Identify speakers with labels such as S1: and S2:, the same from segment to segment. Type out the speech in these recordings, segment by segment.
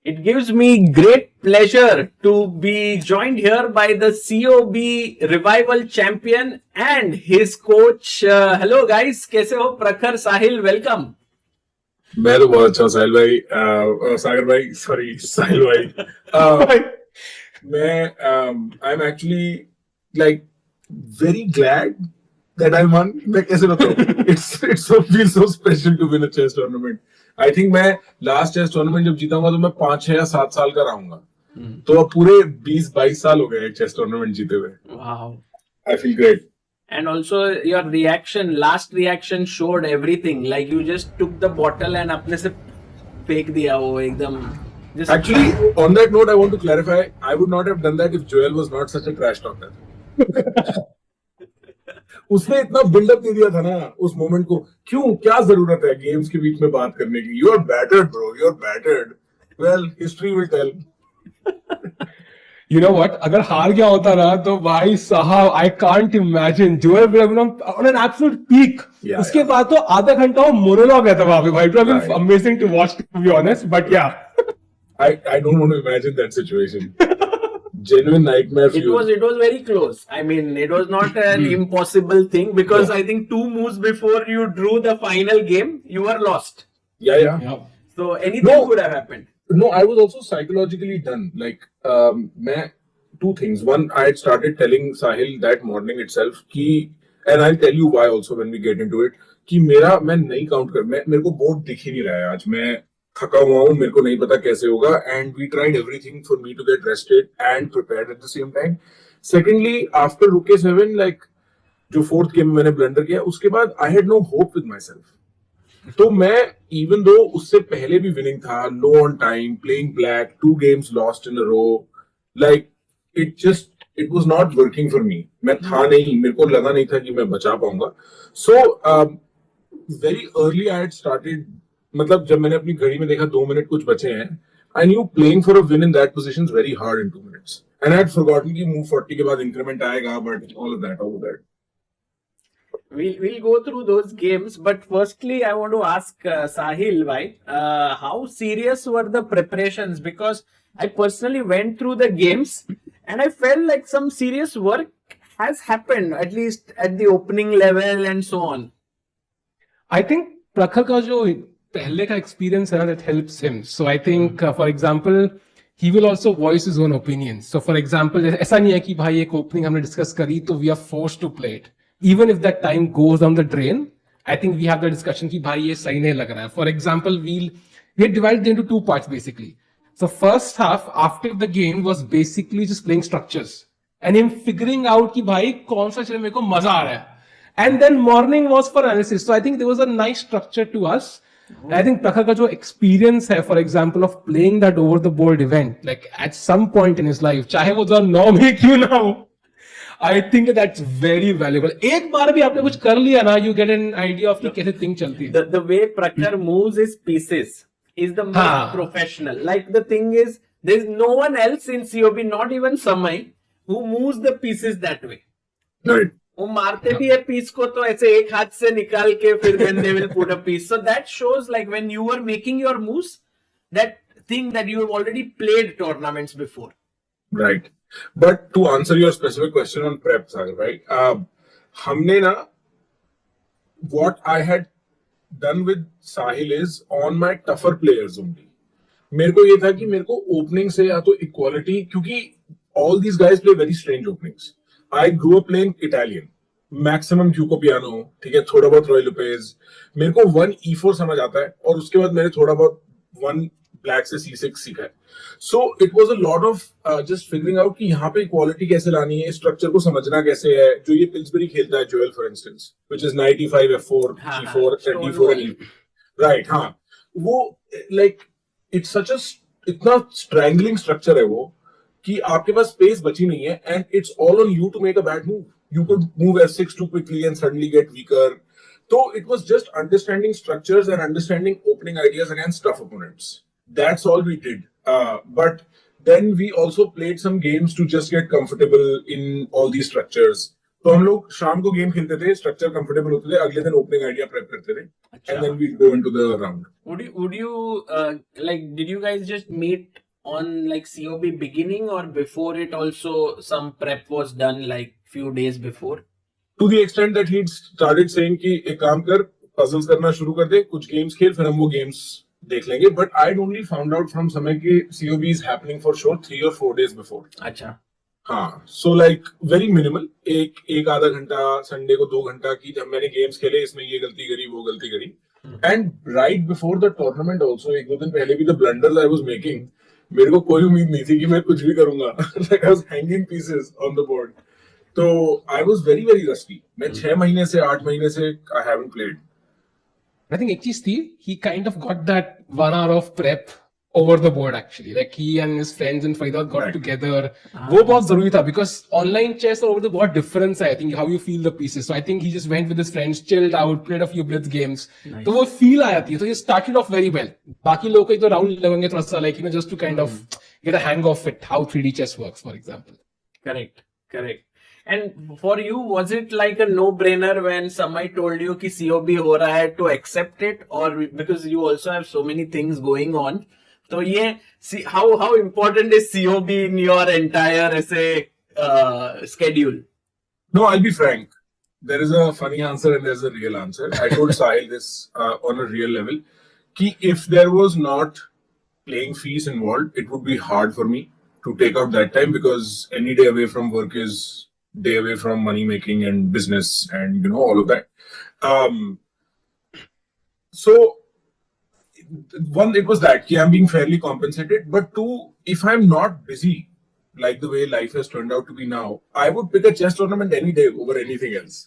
S1: It gives me great pleasure to be joined here by the COB Revival champion and his coach. Hello guys, कैसे हो? प्रखर साहिल, welcome.
S2: मैं तो बहुत अच्छा हूँ साहिल भाई, सागर भाई, सॉरी साहिल भाई. I am actually like very glad that I won. मैं कैसे बताऊँ? It's so feels so special to win a chess tournament. I think मैं लास्ट चेस टूर्नामेंट जब जीताऊंगा तो मैं 5, 6 या 7 साल का रहूंगा. तो अब पूरे 20-22 साल हो गए चेस टूर्नामेंट जीते हुए.
S1: Wow.
S2: I feel great.
S1: And also your reaction, last reaction showed everything. Like you just took the bottle and अपने से फेंक दिया वो एकदम.
S2: Actually, on that note, I want to clarify. I would not have done that if Joel was not such a trash talker. उसने इतना buildup दे दिया था ना उस मोमेंट को. क्यों, क्या जरूरत है गेम्स के बीच में बात करने की? You are battered bro, you are battered. Well, history will tell.
S3: You know what? अगर हार गया होता ना तो भाई साहब, I can't imagine. Joel would have been on an absolute peak. उसके बाद तो आधा घंटा वो मोनोलॉग है था वहां पे भाई. It would have been amazing to watch, to be honest. But yeah,
S2: I don't want to imagine that situation. Genuine nightmare.
S1: It was very close. I mean, it was not an impossible thing because I think 2 moves before you drew the final game, you were lost.
S2: Yeah.
S1: So anything could have happened.
S2: No, I was also psychologically done. Like, मैं 2 things. One, I had started telling Sahil that morning itself कि, and I'll tell you why also when we get into it, कि मैं नहीं count कर, मेरे को board दिख ही नहीं रहा है आज. मैं थका हुआ हूँ, मेरे को नहीं पता कैसे होगा. And we tried everything for me to get rested and prepared at the same time. Secondly, after Rook A7, like जो 4th गेम में मैंने ब्लंडर किया, उसके बाद I had no hope with myself. तो मैं इवन दो उससे पहले भी विनिंग था, लो on time, playing black, 2 games lost in a row, like it was not working for me. मैं था नहीं, मेरे को लगा नहीं था कि मैं बचा पाऊंगा. So very early I had started, मतलब जब मैंने अपनी घड़ी में देखा 2 मिनट कुछ बचे हैं, I knew playing for a win in that position is very hard in 2 minutes. And I had forgotten कि move 40 के बाद increment आएगा, but all of that.
S1: We'll go through those games, but firstly, I want to ask Sahil, how serious were the preparations? Because I personally went through the games and I felt like some serious work has happened, at least at the opening level and so on.
S3: I think प्रखर का जो पहले का experience है ना, that helps him. So I think, for example, he will also voice his own opinions. So for example, ऐसा नहीं है कि भाई एक opening हमने discuss करी तो we are forced to play it. Even if that time goes down the drain, I think we have the discussion कि भाई ये सही नहीं लग रहा है. For example, we had divided into 2 parts basically. So first half after the game was basically just playing structures and him figuring out कि भाई कौन सा चीज मेरे को मजा आ रहा है. And then morning was for analysis. So I think there was a nice structure to us. I think Prakhar का जो experience है, for example, of playing that over the board event, like at some point in his life, चाहे वो 2009 में क्यों ना हो, I think that's very valuable. एक बार भी आपने कुछ कर लिया ना, you get an idea of कि कैसे thing चलती है.
S1: The way Prakhar moves his pieces is the most professional. Like the thing is, there's no one else in COB, not even Samay, who moves the pieces that way.
S2: Right.
S1: वो मारते भी है piece को तो ऐसे एक हाथ से निकाल के फिर then they will put a piece. So that shows like when you were making your moves, that thing that you have already played tournaments before.
S2: Right. But to answer your specific question on prep, Sagar, right? हमने ना, what I had done with Sahil is on my tougher players only. मेरे को ये था कि मेरे को opening से या तो equality, क्योंकि all these guys play very strange openings. I grew up playing Italian, maximum Cuco piano, ठीक है, थोड़ा बहुत Roy Lopez. मेरे को 1 E4 समझ आता है और उसके बाद मैंने थोड़ा बहुत 1 ब्लैक से C6 सीखा है. So it was a lot of just figuring out कि यहाँ पे equality कैसे लानी है, स्ट्रक्चर को समझना कैसे है. जो ये Pillsbury खेलता है, Joel for instance, which is knight E5, F4, E4, D4 and E. Right, हाँ. वो like it's such a इतना strangling structure है वो कि आपके पास स्पेस बची नहीं है and it's all on you to make a bad move. You could move F6 too quickly and suddenly get weaker. So it was just understanding structures and understanding opening ideas against tough opponents. That's all we did. But then we also played some games to just get comfortable in all these structures. तो हम लोग शाम को game खेलते थे, structure comfortable होते थे, अगले दिन ओपनिंग आइडिया प्रेप करते थे,
S1: अच्छा.
S2: And then we go into the round.
S1: Would you like did you guys just meet on like COB beginning or before it also some prep was done like few days before?
S2: To the extent that he started saying कि एक काम कर, puzzles करना शुरू कर दे, कुछ games खेल, फिर हम वो गेम्स देख लेंगे. But I only found out from समय कि COB is happening for sure 3 or 4 days before.
S1: अच्छा.
S2: हाँ, सो लाइक वेरी मिनिमल, एक आधा घंटा, संडे को 2 घंटा की जब मैंने गेम्स खेले, इसमें ये गलती करी, वो गलती करी. And right before the tournament also, 1-2 दिन पहले भी the blunders I was making, मेरे को कोई उम्मीद नहीं थी कि मैं कुछ भी करूंगा. Like I was hanging pieces on the board. तो I was very very rusty. मैं 6 महीने से 8 महीने से I haven't played.
S3: I think एक चीज थी, he kind of got that 1 hour of prep over the board actually. Like he and his friends and Faridad got
S2: Right.
S3: together. वो बहुत जरूरी था because online chess और over the board difference है. I think how you feel the pieces. So I think he just went with his friends, chilled out, played a few blitz games.
S1: Nice.
S3: तो वो feel आया थी. So he started off very well. बाकी लोगों को तो round लगेंगे थोड़ा सा like just to kind of get a hang of it, how 3D chess works, for example.
S1: Correct. And for you, was it like a no-brainer when somebody told you कि COB हो रहा है to accept it, or because you also have so many things going on? तो ये how important is COB in your entire ऐसे schedule?
S2: No, I'll be frank. There is a funny answer and there's a real answer. I told Sahil this on a real level. Ki if there was not playing fees involved, it would be hard for me to take out that time, because any day away from work is day away from money making and business and all of that. So one, it was that I'm being fairly compensated, but two, if I'm not busy like the way life has turned out to be now, I would pick a chess tournament any day over anything else.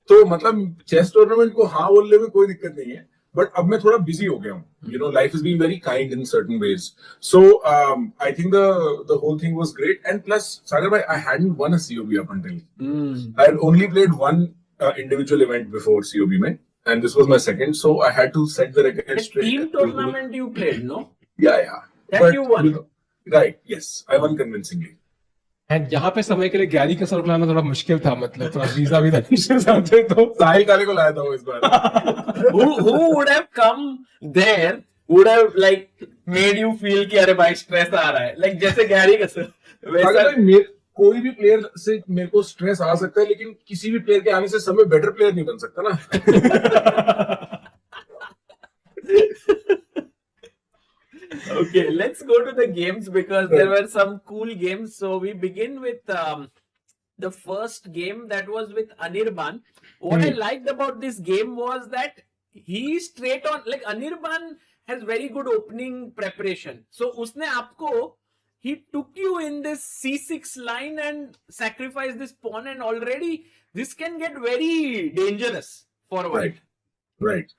S2: तो मतलब chess tournament को हाँ बोलने में कोई दिक्कत नहीं है, but अब मैं थोड़ा busy हो गया हूँ. Life has been very kind in certain ways. So I think the whole thing was great. And plus, Sagar bhai, I hadn't won a COB up until. I had only played one individual event before COB mein, and this was my second. So I had to set the record
S1: The
S2: straight.
S1: team tournament you played, no?
S2: Yeah.
S1: That you won.
S2: Right, yes. I won convincingly.
S3: And यहाँ पे समय के लिए Gary का sir बुलाना थोड़ा मुश्किल था, मतलब थोड़ा वीजा भी इश्यूज आते तो
S2: साहिल काले को लाया था वो इस बार.
S1: Who would have come there would have like made you feel कि अरे भाई स्ट्रेस आ रहा है, like जैसे गैरी का सर वैसा.
S2: सागर भाई, कोई भी प्लेयर से मेरे को स्ट्रेस आ सकता है, लेकिन किसी भी प्लेयर के आने से सब में बेटर प्लेयर नहीं बन सकता ना.
S1: Okay, let's go to the games because there were some cool games. So we begin with the first game that was with Anirban. What I liked about this game was that he straight on, like Anirban has very good opening preparation. So उसने आपको, he took you in this C6 line and sacrificed this pawn, and already this can get very dangerous for white.
S2: Right.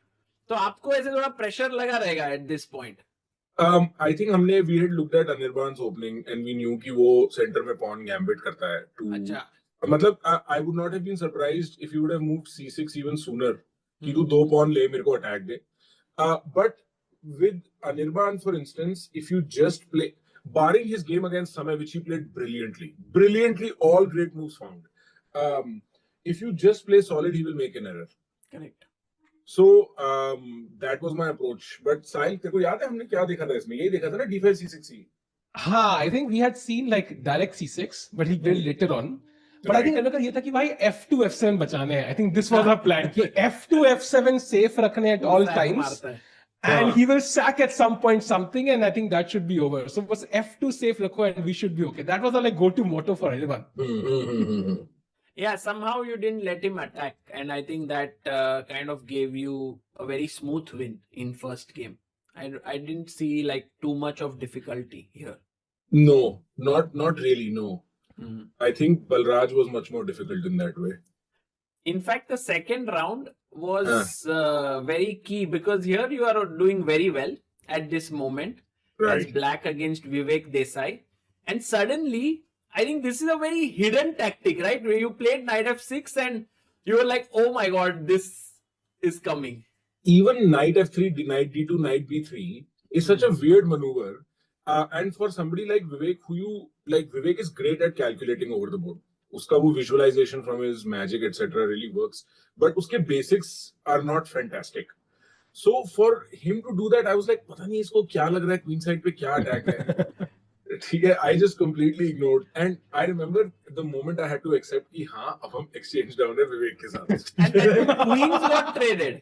S1: तो आपको ऐसे थोड़ा pressure लगा रहेगा at this point.
S2: I think we had looked at Anirban's opening and we knew कि वो center में pawn gambit करता है.
S1: अच्छा.
S2: मतलब I would not have been surprised if you would have moved C6 even sooner. कि तू 2 pawn ले, मेरे को attack they. But with Anirban, for instance, if you just play, barring his game against Samay, which he played brilliantly, all great moves found. If you just play solid, he will make an error.
S1: Correct.
S2: So that was my approach. But Sahil, तेरे को याद है हमने क्या देखा था इसमें? यही देखा था ना, D5 C6 ही.
S3: हाँ, I think we had seen like direct C6, but he played later on. But I think another ये था कि भाई F2 F7 बचाने हैं. I think this was our plan कि F2 F7 safe रखने at all times. And he will sack at some point something, and I think that should be over. So was F2 safe रखो and we should be okay. That was our like go-to motto for everyone.
S1: Yeah, somehow you didn't let him attack, and I think that kind of gave you a very smooth win in first game. I didn't see like too much of difficulty here.
S2: No, not really, no. I think Balraj was much more difficult in that way.
S1: In fact, the second round was very key because here you are doing very well at this moment as Black against Vivek Desai, and suddenly I think this is a very hidden tactic, right? Where you played knight f6 and you were like, oh my god, this is coming.
S2: Even knight f3, knight d2, knight b3 is such a weird maneuver. And for somebody like Vivek, Vivek is great at calculating over the board. उसका वो visualization from his magic etc really works, but उसके basics are not fantastic. So for him to do that, I was like, पता नहीं इसको क्या लग रहा है queen side पे क्या attack है. ठीक है, I just completely ignored, and I remember the moment I had to accept कि हाँ अब हम exchange down है विवेक के साथ.
S1: And then queens got traded.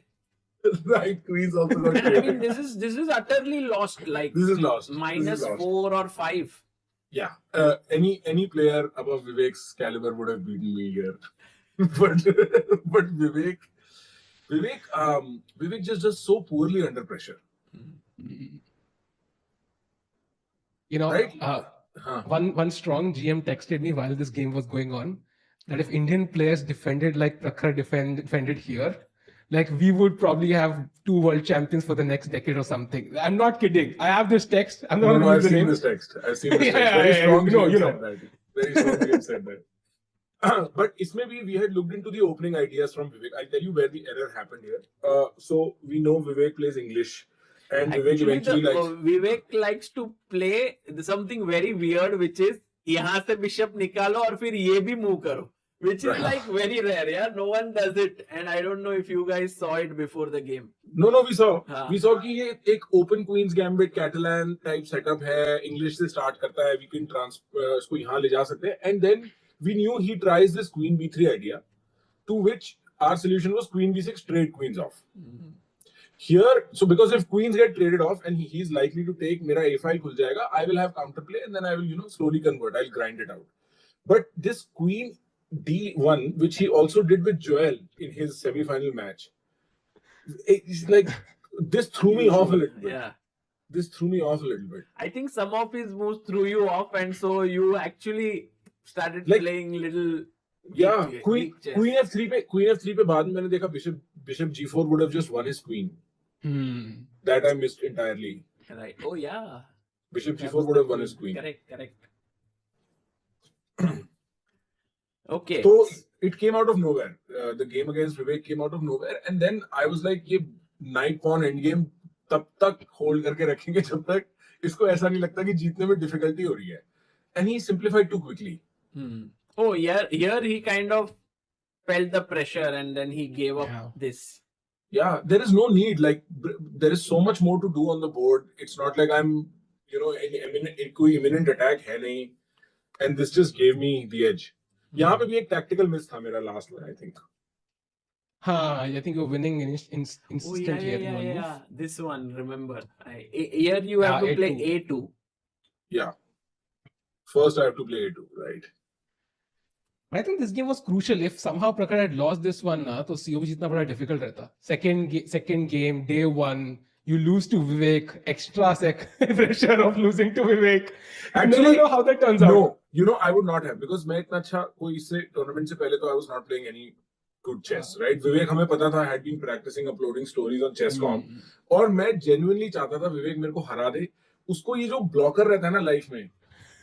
S2: Right, queens also got
S1: I mean,
S2: traded.
S1: this is utterly lost. Like
S2: This is lost.
S1: minus
S2: This is lost.
S1: 4 or 5.
S2: Yeah, any player above Vivek's caliber would have beaten me here, but Vivek just does so poorly under pressure.
S3: You know,
S2: Right? Huh.
S3: one strong GM texted me while this game was going on that if Indian players defended like Prakhar defended here, like we would probably have 2 world champions for the next decade or something. I'm not kidding. I have this text. I'm not
S2: No,
S3: going to
S2: I've
S3: use the
S2: seen
S3: name.
S2: this text. I've seen this text.
S3: Yeah,
S2: Very
S3: yeah,
S2: strong
S3: you know,
S2: GM
S3: you
S2: said that. Very strong GM said that. But इसमें भी we had looked into the opening ideas from Vivek. I'll tell you where the error happened here. So we know Vivek plays English, and Vivek
S1: Actually,
S2: eventually likes.
S1: Vivek likes to play something very weird, which is यहाँ से bishop निकालो और फिर ये भी move करो, which is
S2: Right.
S1: like very rare. Yeah, no one does it, and I don't know if you guys saw it before the game.
S2: No, we saw.
S1: हाँ.
S2: We saw कि ये एक open queens gambit Catalan type setup है. English से start करता है. We can इसको यहाँ ले जा सकते हैं. And then we knew he tries this queen b3 idea, to which our solution was queen b6 trade queens off. Here, so because if queens get traded off and he's likely to take, मेरा a file खुल जाएगा, I will have counterplay and then I will slowly convert. I'll grind it out. But this queen d1, which he also did with Joel in his semi-final match, it's like this threw me off a little bit.
S1: Yeah.
S2: This threw me off a little bit.
S1: I think some of his moves threw you off, and so you actually started
S2: Like-
S1: playing little.
S2: Yeah,
S1: weak-
S2: queen
S1: weak chess.
S2: queen f3 पे बाद में मैंने देखा bishop g4 would have just won his queen. That I missed entirely.
S1: Right. Oh yeah.
S2: Bishop
S1: That
S2: g4
S1: was
S2: would
S1: the
S2: have won
S1: queen.
S2: his queen.
S1: Correct. Okay.
S2: So it came out of nowhere. The game against Vivek came out of nowhere, and then I was like, ये knight pawn end game तब तक hold करके रखेंगे जब तक इसको ऐसा नहीं लगता कि जीतने में difficulty हो रही है. And he simplified too quickly.
S1: Oh, here he kind of felt the pressure, and then he gave up
S3: Yeah.
S1: this.
S2: Yeah, there is no need. Like there is so much more to do on the board. It's not like I'm, in कोई imminent attack है नहीं, and this just gave me the edge. यहाँ पे भी एक tactical miss था मेरा last one, I think.
S3: I think you're winning instantly
S1: Oh
S3: at one move.
S1: yeah. This one, remember? Here you have
S3: Yeah,
S1: to play
S3: A2.
S1: A2.
S2: Yeah. First I have to play A2, right?
S3: I think this game was crucial. If somehow Prakhar had lost this one, तो COB जीतना बड़ा difficult रहता. Second game, day 1, you lose to Vivek. Extra pressure of losing to Vivek.
S2: Actually,
S3: you never know how that turns out.
S2: No, I would not have, because मैं इतना अच्छा कोई इससे tournament से पहले तो I was not playing any good chess, right? Vivek हमें पता था, had been practicing uploading stories on chess.com, और मैं genuinely चाहता था Vivek मेरे को हरा दे. उसको ये जो blocker रहता है ना life में,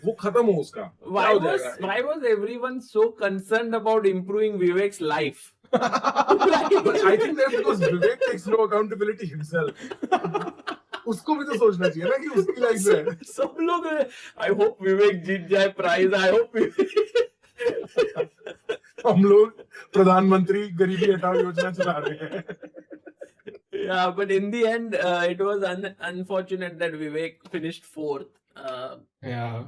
S2: वो खत्म हो उसका.
S1: Why was everyone so concerned about improving Vivek's life?
S2: But I think that's because Vivek takes no accountability himself. उसको भी तो सोचना चाहिए ना कि उसकी लाइफ में है.
S1: सब लोग I hope Vivek जीत जाए prize. I hope
S2: हम लोग प्रधानमंत्री गरीबी हटाओ योजना चला रहे हैं.
S1: Yeah, but in the end, it was unfortunate that Vivek finished 4th.
S3: Yeah.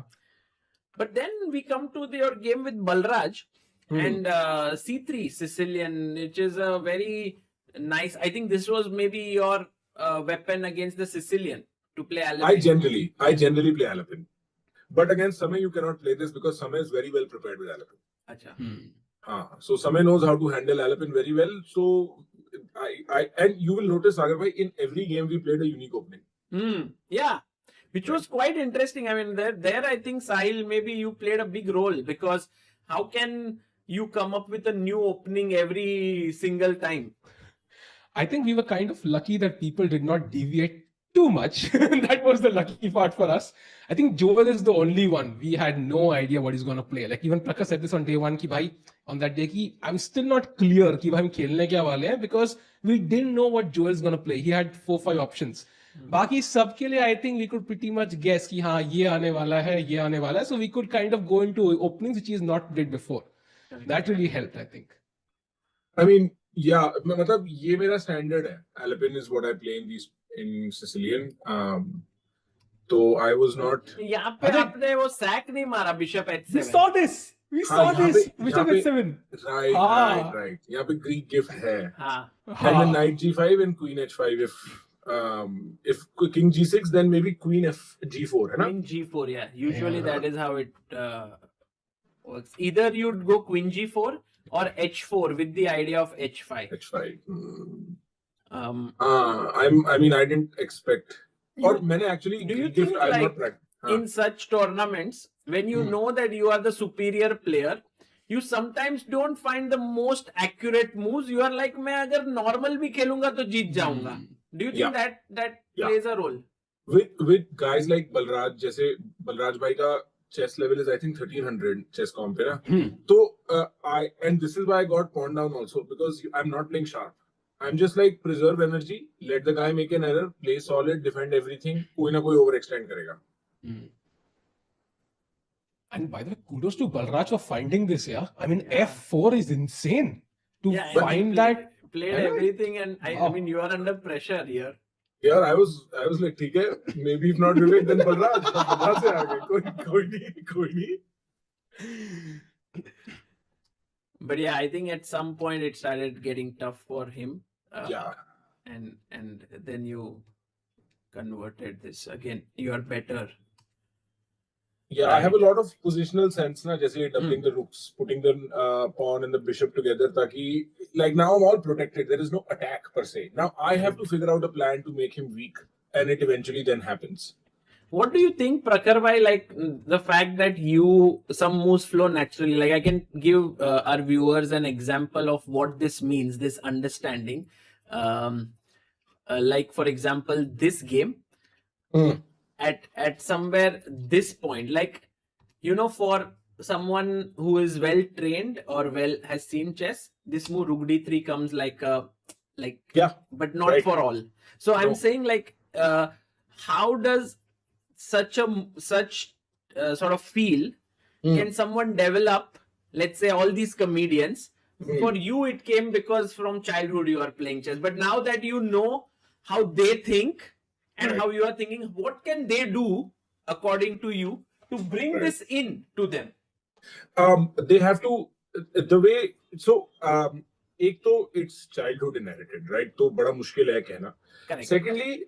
S1: But then we come to your game with Balraj and C3 Sicilian, which is a very nice. I think this was maybe your weapon against the Sicilian to play Alapin.
S2: I generally play Alapin, but against Samay you cannot play this because Samay is very well prepared with Alapin.
S1: Acha.
S2: So Samay knows how to handle Alapin very well. So and you will notice, Sagar bhai, in every game we played a unique opening.
S1: Yeah. Which was quite interesting. I mean, there I think Sahil, maybe you played a big role, because how can you come up with a new opening every single time?
S3: I think we were kind of lucky that people did not deviate too much. That was the lucky part for us. I think Joel is the only one. We had no idea what he's going to play. Like even Prakhar said this on day 1 ki bhai, on that day ki I'm still not clear ki bhai hum khelne kya wale hain, because we didn't know what Joel's going to play. He had 4-5 options. बाकी सबके लिए I think we could pretty much guess कि हाँ ये आने वाला है, ये आने वाला है. So we could kind of go into openings which is not did before. That really helped, I think.
S2: I mean, yeah, मतलब ये मेरा standard है. Alpin is what I play in Sicilian. तो I was not.
S1: यहाँ पे
S3: अरे-
S1: आपने वो सैक नहीं मारा bishop
S3: We
S1: h7.
S3: saw this. We
S2: हाँ,
S3: saw
S2: यहाँ
S3: this.
S2: पे-
S3: Bishop
S2: यहाँ पे-
S3: h7.
S2: Right,
S3: हाँ.
S2: right. यहाँ पे Greek gift है.
S1: हाँ.
S2: And then knight g5 and queen h5. If king g6, then maybe queen g4, है ना?
S1: Queen g4, yeah. Usually
S3: Yeah.
S1: that is how it works. Either you'd go queen g4 or h4 with the idea of h5.
S2: h5.
S1: Um,
S2: I mean, I didn't expect.
S1: You-
S2: और मैंने actually
S1: do you
S2: Greek gift
S1: think,
S2: I'm
S1: like,
S2: not practicing.
S1: in such tournaments, when you
S2: Hmm.
S1: know that you are the superior player, you sometimes don't find the most accurate moves. You are like, मैं अगर normal भी खेलूंगा तो जीत जाऊंगा. Do you think
S2: Yeah.
S1: that
S2: Yeah.
S1: plays a role?
S2: With guys like Balraj, जैसे Balraj भाई का chess level is I think 1300 chess comp है ना? So and this is why I got pawned down also because I'm not playing sharp. I'm just like preserve energy, let the guy make an error, play solid, defend everything. कोई ना कोई overextend करेगा.
S3: And by the way, kudos to Balraj for finding this, yeah. I mean, F4 is insane to
S1: Yeah, and he
S3: find that.
S1: played
S3: Yeah.
S1: everything, and I
S3: Wow.
S1: mean, you are under pressure here.
S2: Yeah, I was like ठीक है, maybe if not Vivek then Balraj. Balraj से आ गए. कोई नहीं.
S1: But yeah, I think at some point it started getting tough for him.
S2: Yeah.
S1: And then you converted this again. You are better.
S2: Yeah, I have a lot of positional sense ना, जैसे doubling the rooks, putting the pawn and the bishop together, ताकि like now I'm all protected. There is no attack per se. Now I have to figure out a plan to make him weak, and it eventually then happens.
S1: What do you think, Prakhar bhai, like the fact that some moves flow naturally? Like I can give our viewers an example of what this means, this understanding. Like for example, this game at somewhere this point, like, you know, for someone who is well trained or has seen chess, this move rook d3 comes like
S2: Yeah.
S1: but not
S2: Right.
S1: for all. So I'm
S2: No.
S1: saying like how does such sort of feel can someone develop? Let's say all these comedians, for you it came because from childhood you are playing chess, but now that you know how they think and
S2: Right.
S1: how you are thinking, what can they do according to you to bring
S2: Right.
S1: this in to them?
S2: They have to the way so एक तो it's childhood inherited, right? तो बड़ा मुश्किल है कहना.
S1: Correct.
S2: Secondly,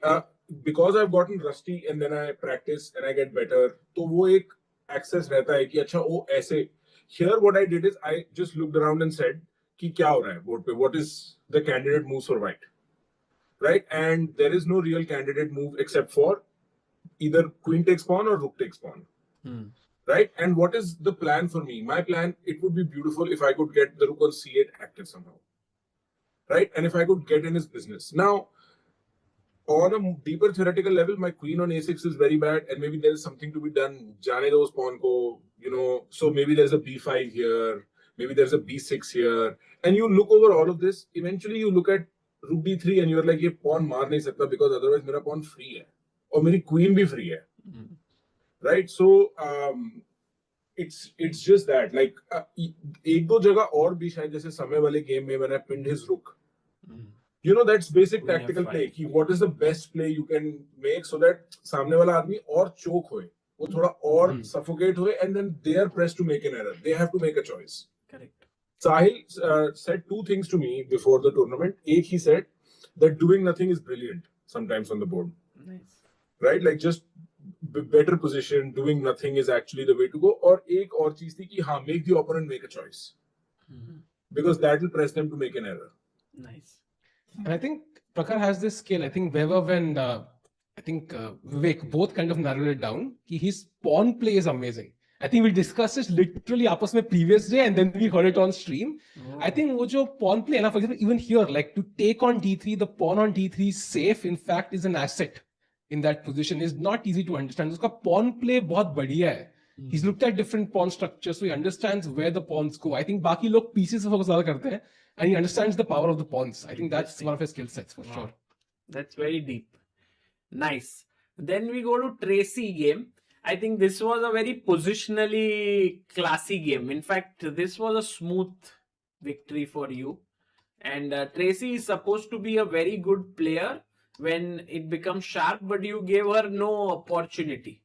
S2: because I've gotten rusty and then I practice and I get better, तो वो एक access रहता है कि अच्छा वो ऐसे. Here what I did is I just looked around and said कि क्या हो रहा है board पे? What is the candidate moves for white? Right? And there is no real candidate move except for either queen takes pawn or rook takes pawn. Right? And what is the plan for me? My plan, it would be beautiful if I could get the rook on c8 active somehow. Right? And if I could get in his business. Now, on a deeper theoretical level, my queen on a6 is very bad, and maybe there is something to be done. Jane those pawn ko, you know, so maybe there's a b5 here, maybe there's a b6 here, and you look over all of this. Eventually, you look at rook d3, and you're like, ये pawn मार नहीं सकता because otherwise मेरा pawn free है, और मेरी queen भी free है. Right? So it's just that, like एक दो जगह और भी शायद जैसे समय वाले गेम में when I pinned his rook. You know, that's basic
S1: Queen
S2: tactical
S1: F5.
S2: play. कि what is the best play you can make so that सामने वाला आदमी और choke होए, वो थोड़ा और suffocate होए, and then they are pressed to make an error. They have to make a choice.
S1: Correct.
S2: Sahil said two things to me before the tournament. Ek, he said that doing nothing is brilliant sometimes on the board.
S1: Nice.
S2: Right? Like just better position, doing nothing is actually the way to go. और एक और चीज थी कि हाँ, make the opponent make a choice. Because that will press them to make an error.
S1: Nice.
S3: And I think Prakhar has this skill. I think Vaibhav and I think Vivek both kind of narrowed it down. His pawn play is amazing. I think we discussed this literally आपस में previous day and then we heard it on stream. I think वो जो pawn play है ना, for example, even here, like to take on d3, the pawn on d3 is safe. In fact, is an asset in that position. Is not easy to understand. उसका pawn play बहुत बढ़िया है. He's looked at different pawn structures, so he understands where the pawns go. I think बाकी लोग pieces से focus ज़्यादा करते हैं, and he understands the power of the pawns. I think that's one of his skill sets for sure.
S1: That's very deep. Nice. Then we go to Tracy game. I think this was a very positionally classy game. In fact, this was a smooth victory for you. And Tracy is supposed to be a very good player when it becomes sharp, but you gave her no opportunity.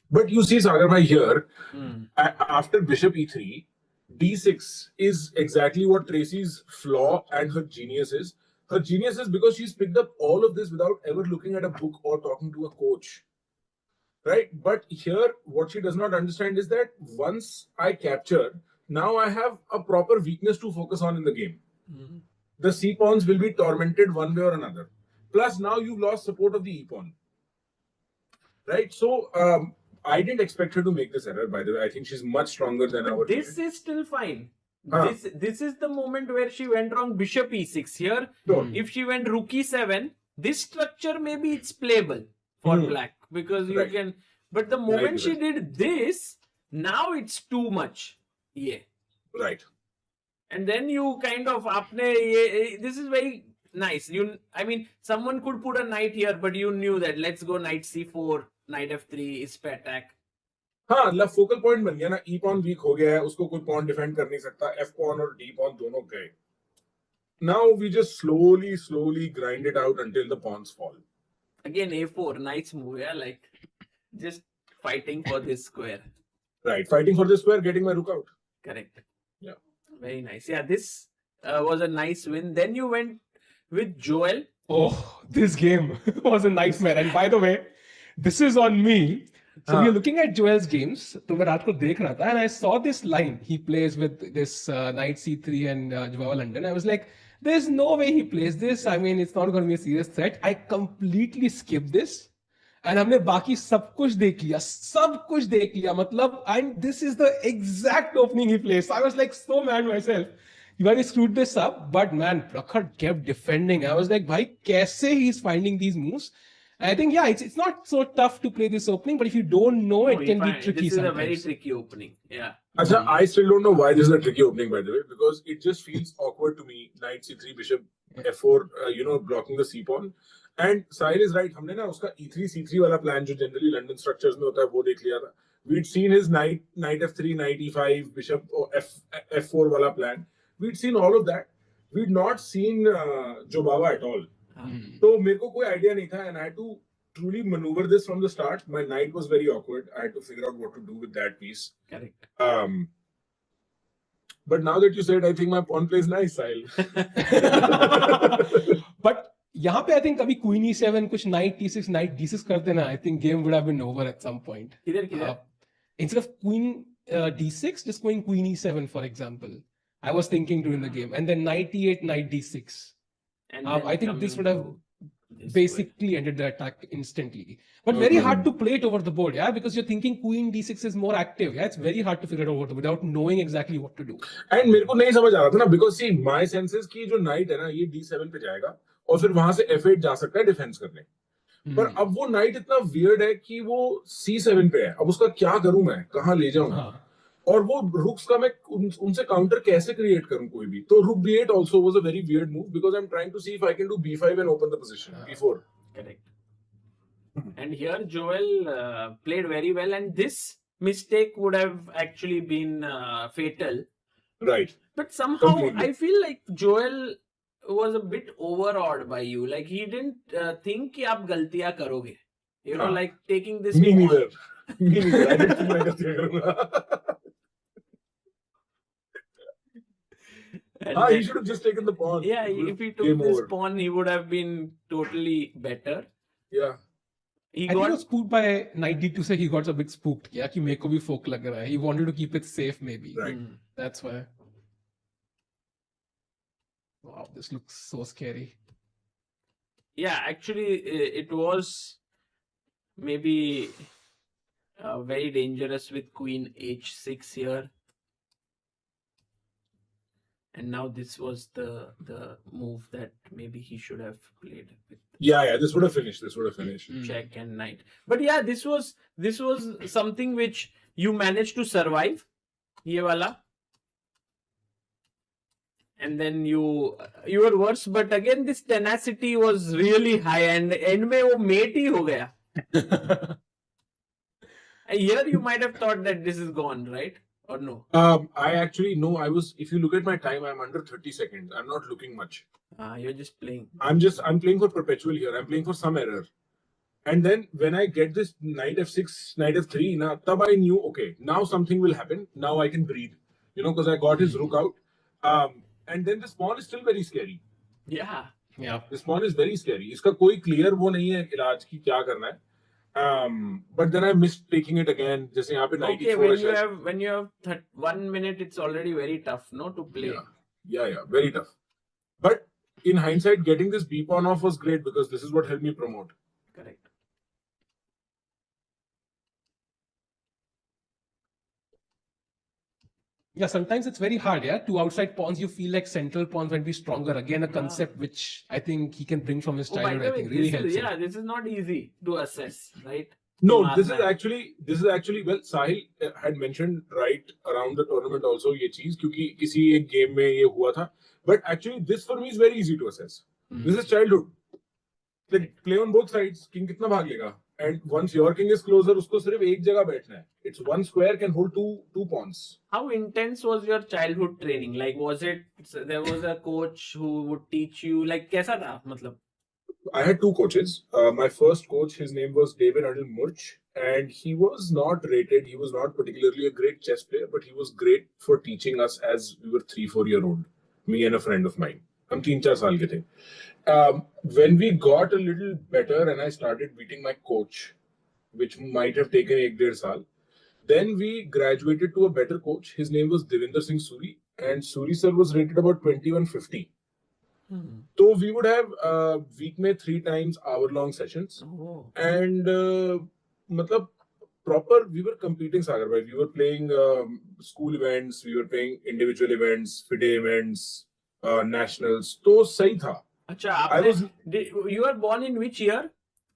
S2: But you see, Sagar bhai, here,
S1: Hmm.
S2: after bishop e3, d6 is exactly what Tracy's flaw and her genius is. Her genius is because she's picked up all of this without ever looking at a book or talking to a coach. Right? But here, what she does not understand is that once I capture, now I have a proper weakness to focus on in the game.
S1: Mhm.
S2: The c pawns will be tormented one way or another. Plus, now you've lost support of the e pawn. Right? So, I didn't expect her to make this error, by the way. I think she's much stronger than our
S1: But this
S2: player.
S1: is still fine.
S2: Huh.
S1: This is the moment where she went wrong. Bishop e6 here.
S2: Sure.
S1: If she went rook e7, this structure maybe it's playable for black because you
S2: Right.
S1: can. But the moment
S2: Right,
S1: she
S2: right.
S1: did this, now it's too much. Yeah.
S2: Right.
S1: And then you kind of this is very nice. I mean, someone could put a knight here, but you knew that let's go knight c4, knight f3 is पे attack.
S2: हाँ मतलब focal point बन गया ना ई pawn week हो गया है उसको कोई पॉन डिफेंड कर नहीं सकता एफ पॉन और डी पॉन दोनों गए now we just slowly grind it out until the pawns fall
S1: Again a4, nice move, yeah, like just fighting for this square.
S2: Right fighting for the square getting my रुक out
S1: Correct.
S2: Yeah.
S1: Very nice. Yeah, this was a nice win. Then you went with Joel.
S3: Oh, this game was a nightmare. And by the way, this is on me. So we are looking at Joel's games. तो मैं रात को देख रहा था and I saw this line. He plays with this knight c3 and Joao London. I was like, there's no way he plays this. I mean, it's not going to be a serious threat. I completely skipped this. And हमने बाकी सब कुछ देख लिया मतलब and this is the exact opening he plays. So I was like so mad myself. You already screwed this up, but man, Prakhar kept defending. I was like, bhai, kaise he's finding these moves? And I think, yeah, it's not so tough to play this opening, but if you don't know, it can be tricky
S1: This is
S3: sometimes.
S1: a very tricky opening. Yeah.
S2: अच्छा I still don't know why this is a tricky opening by the way because it just feels awkward to me knight c3 bishop f4 blocking the c pawn and Sahil is right हमने ना उसका e3 c3 वाला plan जो generally London structures में होता है वो देख लिया था we'd seen his knight f3 knight e5 bishop f4 वाला plan we'd seen all of that we'd not seen Jobava at all तो मेरे को कोई आइडिया नहीं था and I had to truly maneuver this from the start. My knight was very awkward. I had to figure out what to do with that piece.
S1: Correct.
S2: But now that you said, I think my pawn plays nice, Sahil.
S3: But यहाँ पे I think कभी queen e7 कुछ knight t6 knight d6 करते ना I think game would have been over at some point.
S1: किधर?
S3: Instead of queen d6 just going queen e7 for example. I was thinking during the game and then knight e8 knight d6.
S1: And
S3: I
S1: then
S3: think this
S1: coming
S3: would have
S1: to this
S3: basically ended the attack instantly. But very hard to play it over the board, yeah, because you're thinking queen d6 is more active. Yeah, it's very hard to figure it out without knowing exactly what to do.
S2: And मेरे को नहीं समझ आ रहा था ना because see my senses कि जो knight है ना ये d7 पे जाएगा और फिर वहां से f8 जा सकता है डिफेंस करने पर अब वो नाइट इतना वियर्ड है कि वो c7 पे है अब उसका क्या करूं मैं कहां ले जाऊं
S3: हाँ.
S2: और वो रुक्स का मैं उनसे काउंटर कैसे क्रिएट करूं कोई भी तो रुक b8 also was a very weird move because I'm trying to see if I can do b5 and open the position b4
S1: Correct. And here Joel played very well, and this mistake would have actually been fatal.
S2: right
S1: But somehow
S2: Completely.
S1: I feel like Joel was a bit overawed by you. Like he didn't think कि आप गलतियां करोगे. You know,
S2: हाँ.
S1: like taking this.
S2: me
S1: pawn.
S2: neither me neither I didn't think मैं गलतियां करूंगा
S1: And
S2: he
S1: then-
S2: should have just taken the pawn
S1: yeah, if he took
S2: Game
S1: this
S2: over.
S1: pawn, he would have been totally better.
S2: yeah
S1: He
S3: I think he
S1: got
S3: was spooked by knight d2 से he got a bit spooked. Yeah, कि मेरे को भी फोक लग रहा है. He wanted to keep it safe maybe.
S2: Right.
S3: That's why. Wow, this looks so scary.
S1: Yeah, actually, it was maybe very dangerous with queen h6 here. And now this was the move that maybe he should have played with
S2: yeah this would have finished
S1: check and knight. But yeah, this was something which you managed to survive. Ye wala. And then you were worse, but again this tenacity was really high, and end में वो mate ही हो गया. Here you might have thought that this is gone, right? Or no?
S2: I actually no. I was. If you look at my time, I'm under 30 seconds. I'm not looking much.
S1: You're just playing.
S2: I'm playing for perpetual here. I'm playing for some error. And then when I get this knight f6, knight f3, now tab I knew, okay, now something will happen. Now I can breathe, because I got his rook out. And then this pawn is still very scary.
S1: Yeah.
S3: Yeah.
S2: This pawn is very scary. इसका कोई clear वो नहीं है इलाज की क्या करना है. But then I missed taking it again. जैसे यहाँ पे knight
S1: Okay,
S2: e4
S1: when you have 1 minute, it's already very tough, no, to play.
S2: Yeah, very tough. But in hindsight, getting this b pawn off was great because this is what helped me promote.
S1: Correct.
S3: Yeah, sometimes it's very hard. Yeah, two outside pawns, you feel like central pawns might be stronger. Again, a concept which I think he can bring from his
S1: Oh, by
S3: childhood.
S1: the
S3: I
S1: way,
S3: think really helps. him.
S1: this is not easy to assess, right?
S2: No,
S1: Mark
S2: this is
S1: that.
S2: actually well, Sahil had mentioned right around the tournament also ये चीज क्योंकि किसी एक game में ये हुआ था. But actually, this for me is very easy to assess. This is childhood. Like play on both sides. King कितना भाग लेगा? And once your king is closer, उसको सिर्फ एक जगह बैठना है. It's one square can hold two pawns.
S1: How intense was your childhood training? Like, there was a coach who would teach you? Like, कैसा था मतलब?
S2: I had two coaches. My first coach, his name was David Anil Murch, and he was not rated. He was not particularly a great chess player, but he was great for teaching us as we were 3-4-year-old. Me and a friend of mine. हम 3-4 साल के थे. When we got a little better and I started beating my coach, which might have taken 1-1.5 saal, then we graduated to a better coach. His name was Devinder Singh Suri, and Suri sir was rated about 2150. So we would have week में 3 times hour-long sessions, and मतलब proper we were competing Sagar bhai. We were playing school events, we were playing individual events, FIDE events, nationals. तो सही था.
S1: अच्छा, you were born in which year?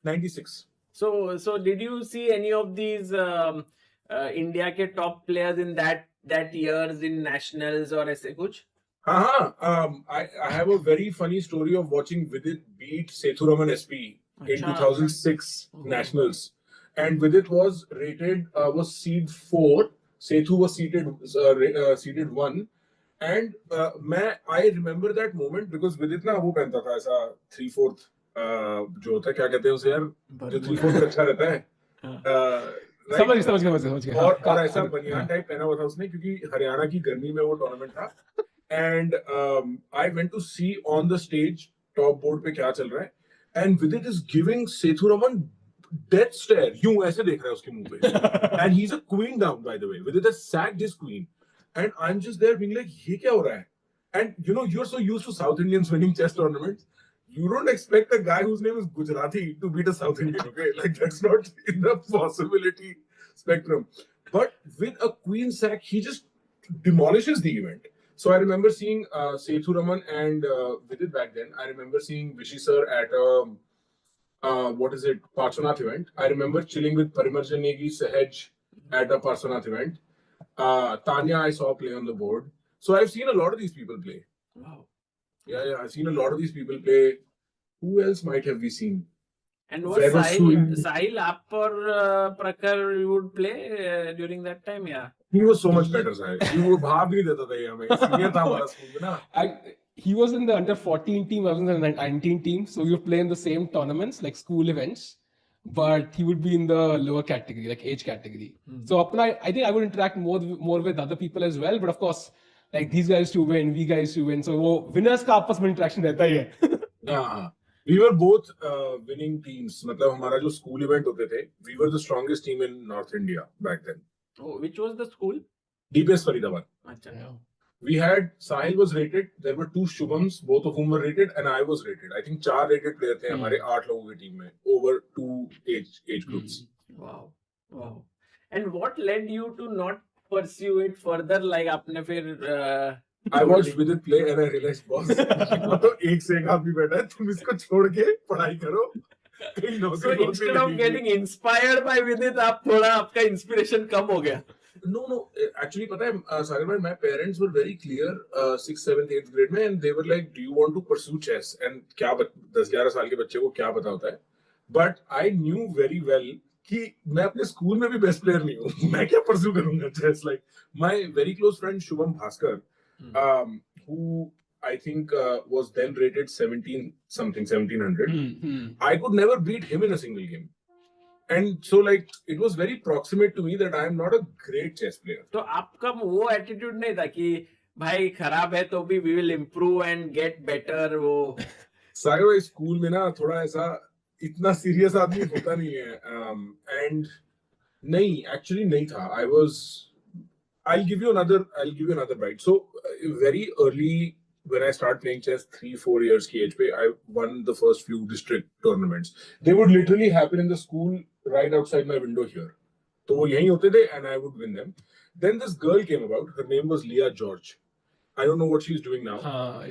S2: 96.
S1: So did you see any of these India के top players in that years in nationals or ऐसे कुछ?
S2: I have a very funny story of watching Vidit beat Sethuraman SP in 2006 nationals, and Vidit was rated was seed 4. Sethu was seeded 1, and I remember that moment because Vidit ना वो पहनता था ऐसा 3/4 जो होता है क्या कहते हैं उसे यार जो 3/4 अच्छा रहता है.
S3: समझ गया.
S2: और ऐसा बनियान टाइप पहना हुआ था उसने क्योंकि हरियाणा की गर्मी में वो टूर्नामेंट था. And I went to see on the stage top board पे क्या चल रहा है, and Vidit is giving Sethuraman death stare. यूं ऐसे देख रहा है उसके मुंह पे. And he's a queen down, by the way. Vidit has sacked his queen, and I'm just there being like, ये क्या हो रहा है? And you're so used to South Indians winning chess tournaments. You don't expect a guy whose name is Gujarati to beat a South Indian, okay? Like that's not in the possibility spectrum. But with a queen sack, he just demolishes the event. So I remember seeing Sethuraman and Vidit back then. I remember seeing Vishy sir at Parshvanath event. I remember chilling with Parimarjan Negi Sahaj at a Parshvanath event. Tanya I saw play on the board. So I've seen a lot of these people play.
S1: Wow.
S2: Yeah, I've seen a lot of these people play. Who else might have we seen?
S1: And what Sahil आप और Prakhar you would play during that time? Yeah.
S2: He was so much better, Sahil. He would भाग नहीं देता था ये हमें. Senior था हमारा स्कूल में ना.
S3: He was in the under 14 team, I was in the 19 team, so we would play in the same tournaments, like school events, but he would be in the lower category, like age category. So I think I would interact more with other people as well, but of course, like these guys to win, we guys to win, so वो winners का आपस में interaction रहता ही है.
S2: हाँ. We were both winning teams. मतलब हमारा जो school event होते थे, we were the strongest team in North India back then.
S1: Oh, which was the school?
S2: DPS Faridabad.
S1: Achha.
S3: Yeah.
S2: We had Sahil was rated. There were 2 Shubhams, both of whom were rated, and I was rated. I think 4 rated players थे हमारे 8 लोगों की team में over 2 age groups.
S1: Wow. And what led you to not pursue it further? Like आपने फिर
S2: I watched Vidit play and I realized, boss, तो एक से एक आदमी बैठा है, तुम इसको छोड़ के पढ़ाई करो.
S1: So instead of getting inspired by Vidit, आप थोड़ा आपका inspiration कम हो गया.
S2: No. Actually, पता है, Sagar bhai, my parents were very clear, 6th, 7th, 8th grade में, and they were like, do you want to pursue chess? And क्या 10-11 साल के बच्चे को क्या पता होता है? But I knew very well कि मैं अपने स्कूल में भी बेस्ट प्लेयर नहीं हूँ मैं क्या परस्यू करूंगा chess like my very close friend Shubham Bhaskar who I think was then rated 17 something 1700 I could never beat him in a single game and so like it was very proximate to me that I am not a great chess player
S1: तो आपका वो attitude नहीं था कि भाई खराब है तो भी we will improve and get better वो
S2: सागर भाई स्कूल में ना थोड़ा ऐसा इतना सीरियस आदमी होता नहीं है एंड नहीं एक्चुअली नहीं था I was I'll give you another bite. So very early when I started playing chess 3-4 years की age पे I won the first few district tournaments. They would literally happen in the school right outside my window here. तो वो यहीं होते थे and I would win them. Then this girl came about. Her name was Leah George. I don't know what she's doing now.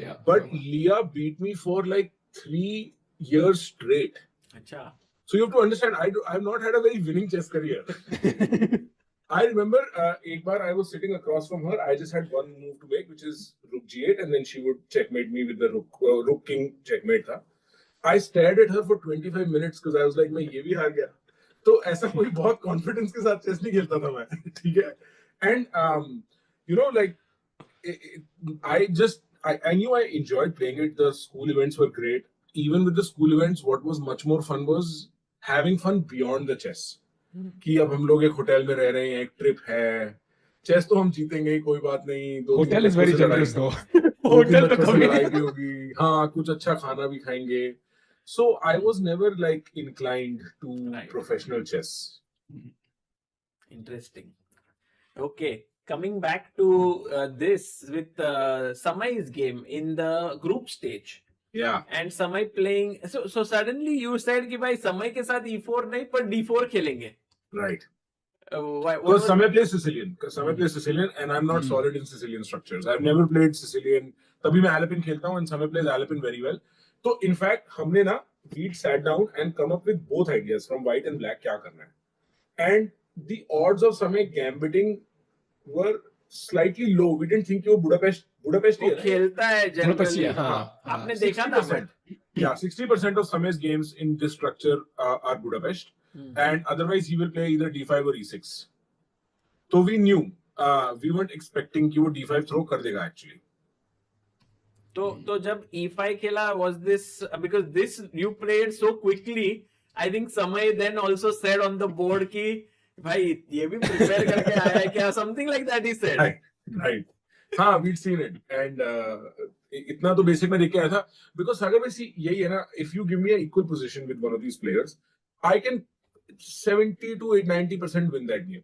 S3: Yeah.
S2: But Leah beat me for like 3 years straight.
S1: अच्छा
S2: So you have to understand, I've not had a very winning chess career. I remember एक बार I was sitting across from her. I just had one move to make, which is rook g8, and then she would checkmate me with the rook king checkmate था. I stared at her for 25 minutes because I was like मैं ये भी हार गया. तो ऐसा कोई बहुत confidence के साथ chess नहीं खेलता था मैं, ठीक है? And you know like I knew I enjoyed playing it. The school events were great. Even with the school events, what was much more fun was having fun beyond the chess. कि अब हम लोग एक hotel में रह रहे हैं एक ट्रिप है चेस तो हम जीतेंगे ही कोई बात नहीं
S3: होटल इज वेरी जनरस दो
S2: होटल तो लड़ाई भी होगी हाँ कुछ अच्छा खाना भी खाएंगे so I was never like inclined to professional chess
S1: interesting okay coming back to this with Samay's game in the group stage
S2: या
S1: and Samay playing so suddenly you said कि भाई समय के साथ e4 नहीं पर d4 खेलेंगे
S2: right
S1: what
S2: Because
S1: was-
S2: Samay plays Sicilian, and I'm not solid in Sicilian structures. I've never played Sicilian. तभी मैं Alapin खेलता हूँ, and Samay plays Alapin very well. तो in fact हमने ना we sat down and come up with both ideas from white and black क्या करना है. And the odds of Samay gambiting were slightly low. We didn't think वो Budapest
S1: वो
S2: ही है ना?
S1: खेलता है
S3: Budapest ही
S1: जनरली
S3: है, हाँ,
S1: आपने
S3: हाँ,
S1: देखा था
S2: 60%. Yeah, 60% of Samay's games in this structure are Budapest, and otherwise he will play either d5 or e6. So we knew, we weren't expecting कि वो d5 throw कर देगा actually.
S1: तो जब e5 खेला was this because this you played so quickly I think Samay then also said on the board कि भाई ये भी prepare करके आया है क्या something like that he said
S2: Right. हाँ, we'd seen it, and इतना तो basic में देख के आया था because अगर वैसे यही है ना, if you give me an equal position with one of these players, I can 70 to 90% win that game.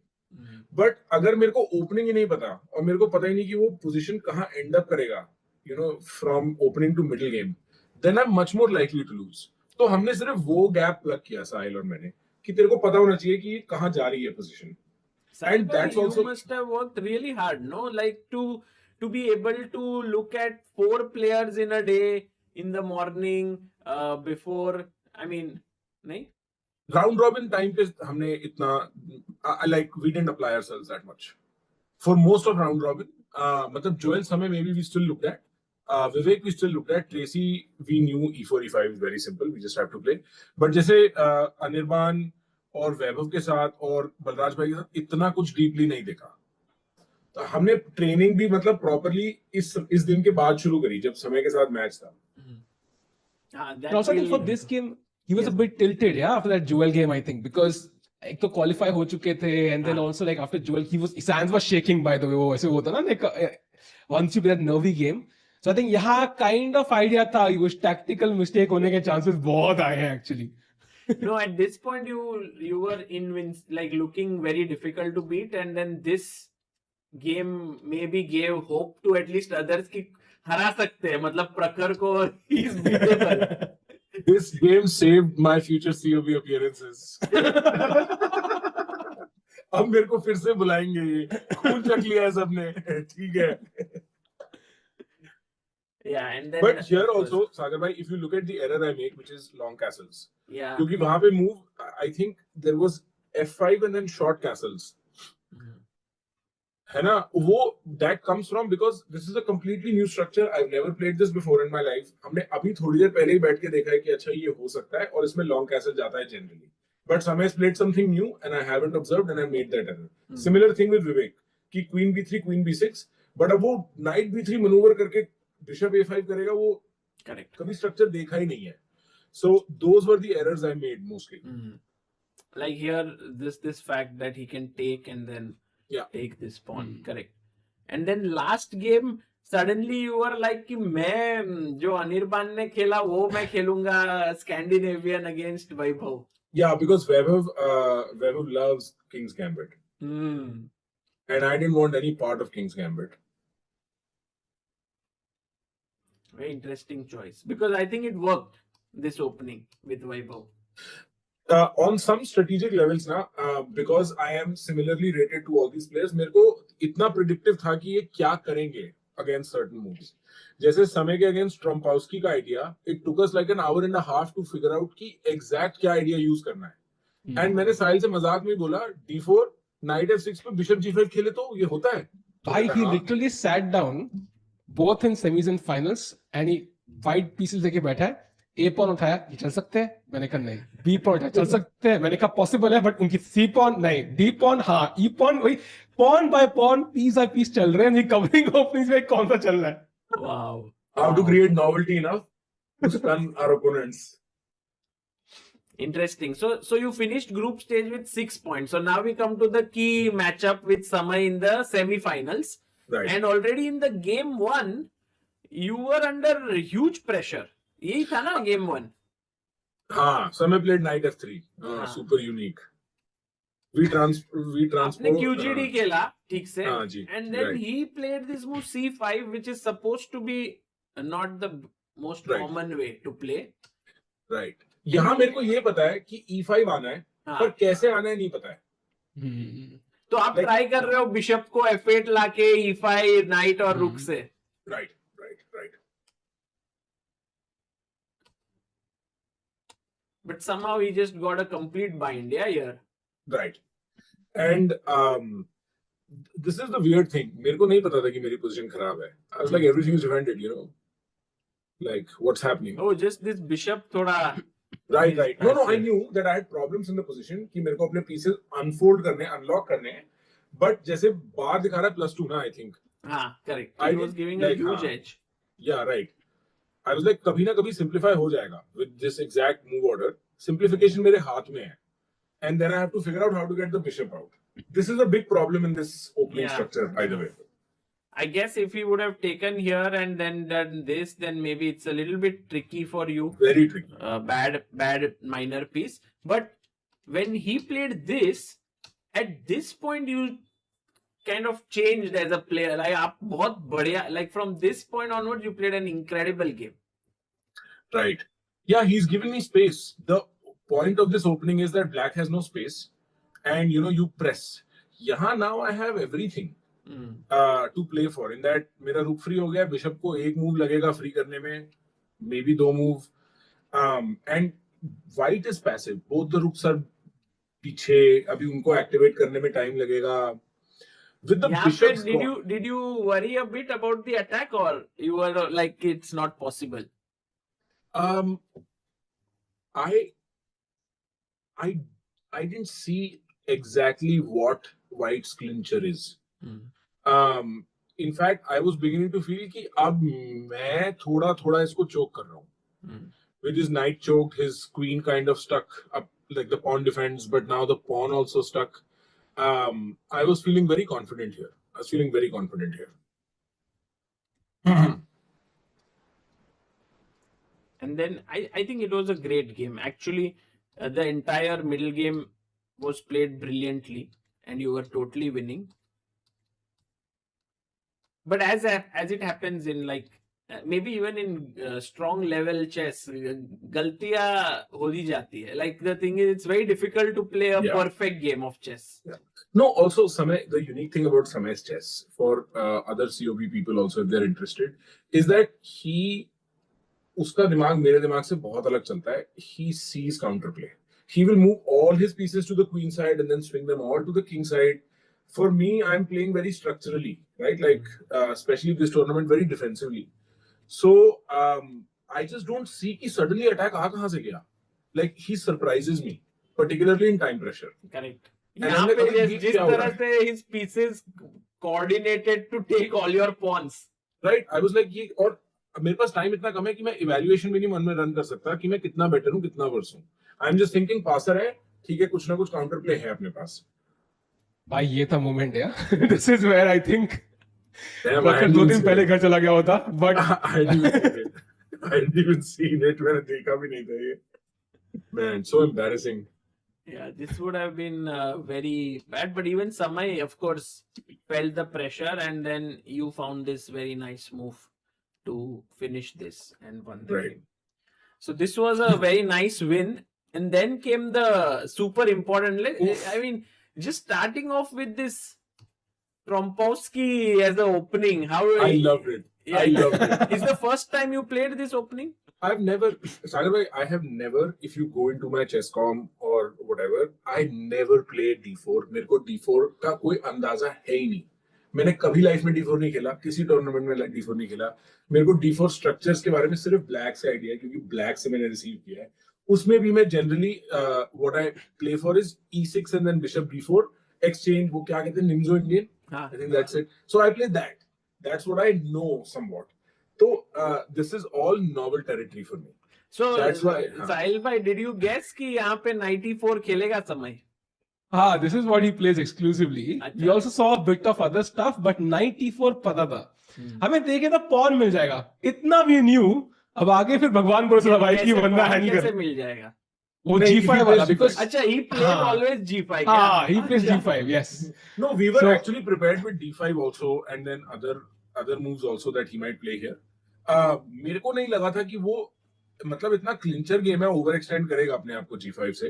S2: But अगर मेरे को opening ही नहीं पता और मेरे को पता ही नहीं कि वो position कहाँ end up करेगा, you know, from opening to middle game, then I'm much more likely to lose. तो हमने सिर्फ वो gap plug किया साहिल और मैंने कि तेरे को पता होना चाहिए कि कहाँ जा रही है position. And that's
S1: you
S2: also
S1: must have worked really hard, no? Like to be able to look at 4 players in a day in the morning before. I mean, नहीं?
S2: Round robin time पे हमने इतना like we didn't apply ourselves that much. For most of round robin, मतलब Joel Samay maybe we still looked at. Vivek we still looked at. Tracy we knew e4 e5 is very simple. We just have to play. But जैसे Anirban और वैभव के साथ और बलराज भाई के साथ इतना कुछ डीपली नहीं देखा. तो हमने ट्रेनिंग भी मतलब प्रॉपरली इस दिन के बाद शुरू करी जब समय के साथ मैच था.
S3: And also, I think for this game, he was a bit tilted, yeah, after that Joel game, I think, because एक तो qualify हो चुके थे, and then also like after Joel, his hands was shaking by the way, वो ऐसे होता ना, like once you play that nervy game. So I think यहाँ kind of idea था, ये tactical mistake होने के chances बहुत आए हैं actually.
S1: No, at this point you were like looking very difficult to beat, and then this game maybe gave hope to at least others कि हरा सकते हैं, मतलब प्रखर को he is beatable.
S2: This game saved my future COB appearances. अब मेरे को फिर से बुलाएंगे ये खून चख लिया है सबने ठीक है.
S1: Yeah, and then
S2: But here also, Sagar bhai, if you look at the error I make, which is long castles,
S1: yeah,
S2: क्योंकि वहां पे move, I think there was f5 and then short castles. है ना, वो that comes from because this is a completely new structure. I've never played this before in my life. हमने अभी थोड़ी देर पहले ही बैठ के देखा है कि अच्छा ये हो सकता है और इसमें long castle जाता है generally. But Samay has played something new and I haven't observed and I made that error.
S1: Hmm.
S2: Similar thing with Vivek कि Queen B3, Queen B6, but अब वो Knight B3 maneuver करके Bishop A5 करेगा, वो
S1: Correct.
S2: कभी structure देखा ही नहीं है. So those were the errors I made mostly.
S1: Like here, this fact that he can take and then
S2: Yeah.
S1: take this pawn. Correct. And then last game, suddenly you were like कि मैं जो अनिर्बान ने खेला वो मैं खेलूंगा Scandinavian against Vaibhav.
S2: Yeah, because Vaibhav loves King's Gambit. And I didn't want any part of King's Gambit.
S1: Very interesting choice. Because I think it worked, this opening with Vaibhav.
S2: On some strategic levels ना, because I am similarly rated to all these players, मेरे को इतना predictive था कि ये क्या करेंगे against certain moves. जैसे समय के against Trompowski का idea, it took us like an hour and a half to figure out कि exact क्या idea use करना है. And मैंने साहिल से मजाक में बोला D4, Knight F6 पे Bishop G5 खेले तो ये होता है.
S3: भाई he literally sat down both in semis and finals and he white pieces लेके बैठा है. A pawn उठाया, ये चल सकते हैं? मैंने कहा नहीं. B pawn उठाया, चल सकते हैं? मैंने कहा possible है, but उनकी C pawn नहीं. D pawn हाँ, E pawn वही pawn by pawn, piece by piece चल रहे हैं. नहीं covering openings में कौन सा चल रहा है?
S1: Wow.
S2: How to create novelty enough to stun our opponents.
S1: Interesting. So you finished group stage with 6 points. So now we come to the key matchup with Samay in the semi-finals.
S2: Right.
S1: And already in the game 1, you were under huge pressure. यही था ना game 1?
S2: हाँ, Samay played Knight F3.
S1: हाँ.
S2: Super unique. We transport.
S1: आपने QGD खेला ठीक से.
S2: हाँ जी.
S1: And then
S2: Right.
S1: he played this move C5, which is supposed to be not the most
S2: Right.
S1: common way to play.
S2: Right. यहाँ मेरे को ये पता है कि E5 आना है,
S1: हाँ.
S2: पर कैसे आना है नहीं पता है.
S1: तो आप
S2: Like-
S1: ट्राई कर रहे हो बिशप को F8 लाके E5 नाइट और रुक से.
S2: Right.
S1: But somehow he just got a complete bind, yeah, here.
S2: Right. And this is the weird thing. मेरे को नहीं पता था कि मेरी position खराब है. I was like, everything is defended, you know. Like, what's happening?
S1: Oh, just this bishop थोड़ा.
S2: Right. No, I
S1: That's
S2: knew that I had problems in the position कि मेरे को अपने pieces unfold करने, unlock करने हैं. But जैसे बाहर दिखा रहा है +2 ना, I think.
S1: हाँ, correct.
S2: I
S1: He was
S2: did
S1: giving
S2: like,
S1: a huge
S2: हाँ.
S1: edge.
S2: Yeah, right. I was like, कभी ना कभी simplify हो जाएगा with this exact move order. Simplification मेरे हाथ में है. And then I have to figure out how to get the bishop out. This is a big problem in this opening
S1: Yeah.
S2: structure, by the way.
S1: I guess if he would have taken here and then done this, then maybe it's a little bit tricky for you.
S2: Very tricky.
S1: Bad minor piece. But when he played this, at this point you kind of changed as a player. Like आप बहुत बढ़िया. Like from this point onwards, you played an incredible game.
S2: Right. Yeah, he's given me space. The point of this opening is that black has no space. And you know, you press. यहाँ now I have everything to play for. In that, मेरा rook free हो गया. Bishop को एक move लगेगा free करने में. Maybe 2 move. And white is passive. Both the rooks are पीछे. अभी उनको activate करने में time लगेगा. With the
S1: यहाँ
S2: bishops
S1: पे did you worry a bit about the attack, or you were like it's not possible?
S2: I didn't see exactly what white's clincher is. In fact, I was beginning to feel कि अब मैं थोड़ा इसको choke कर रहा हूँ. With his knight choked, his queen kind of stuck up, like the pawn defends, but now the pawn also stuck. I was feeling very confident here.
S1: And then I think it was a great game. Actually, the entire middle game was played brilliantly and you were totally winning. But as it happens in like maybe even in strong level chess, galtiyan ho hi jati hai. Like the thing is, it's very difficult to play a
S2: Yeah.
S1: perfect game of chess.
S2: Yeah. No, also Samay, the unique thing about Samay's chess for other COB people also, if they're interested, is that उसका दिमाग मेरे दिमाग से बहुत अलग चलता है. He sees counterplay. He will move all his pieces to the queen side and then swing them all to the king side. For me, I'm playing very structurally, right? Like, especially this tournament, very defensively. So, I just don't see कि suddenly attack आ कहाँ से गया. Like, he surprises me. particularly in time pressure.
S1: Correct
S2: And
S1: यहाँ
S2: हमने
S1: पे
S2: कभी beat
S1: जिस
S2: किया हुआ
S1: तरह
S2: है.
S1: से his pieces coordinated to take all your pawns.
S2: Right I was like ये, और मेरे पास टाइम इतना कम है कि मैं इवैल्यूएशन भी नहीं मन में रन कर सकता कि मैं कितना बेटर हूँ कितना वर्स हूँ. I am just thinking passer है, ठीक है, कुछ ना कुछ काउंटर प्ले है अपने पास.
S3: भाई ये था मोमेंट यार. This is where I think
S2: Damn, I
S3: प्रखर
S2: hadn't
S3: 2
S2: even
S3: दिन
S2: seen
S3: पहले
S2: it.
S3: घर चला गया होता, but
S2: I hadn't even seen it. I hadn't even seen it. मैंने देखा भी नहीं था ये. Man, so embarrassing.
S1: Yeah, this would have been very bad. But even Samay, of course, felt the pressure, and then you found this very nice move to finish this and won the
S2: Right.
S1: game. So this was a very nice win. And then came the super important. I mean, just starting off with this Trompowski as the opening. How
S2: I loved it.
S1: Yeah,
S2: I loved it.
S1: It's the first time you played this opening.
S2: I've never, Sagar bhai, I have never, if you go into my chesscom or whatever, I never played D4. मेरे को D4 का कोई अंदाजा है ही नहीं. मैंने कभी life में D4 नहीं खेला, किसी टूर्नामेंट में D4 नहीं खेला. मेरे को D4 स्ट्रक्चर्स के बारे में सिर्फ ब्लैक से आइडिया है, क्योंकि ब्लैक से मैंने रिसीव किया है. उसमें भी मैं generally what I play for is E6 and then bishop B4 exchange, वो क्या कहते हैं, निम्जो इंडियन.
S1: हाँ.
S2: I think that's it. So I play that. That's what I know somewhat. So this is all novel territory for me.
S1: So
S2: That's why, हाँ.
S1: Sahil bhai, did you guess कि यहाँ पे 94 खेलेगा समय?
S3: हाँ, this is what he plays exclusively.
S1: अच्छा.
S3: We also saw a bit of other stuff, but 94 पता था. हमें देखे था पॉन मिल जाएगा, इतना भी न्यू. अब आगे फिर भगवान भरोसे भाई की बंदा हैंड
S1: कैसे
S3: कर.
S1: मिल जाएगा?
S3: वो
S2: नहीं,
S3: G5
S2: he
S3: वाला
S2: plays
S3: because
S1: अच्छा, he played
S3: हाँ.
S1: always G5 क्या?
S3: हाँ, he plays
S1: अच्छा.
S3: G5, yes.
S2: No, we were
S3: So-
S2: actually prepared with D5 also, and then other moves also that he might play here. मेरे को नहीं लगा था कि वो मतलब इतना क्लिंचर गेम है, ओवर एक्सटेंड करेगा अपने आप को G5 से.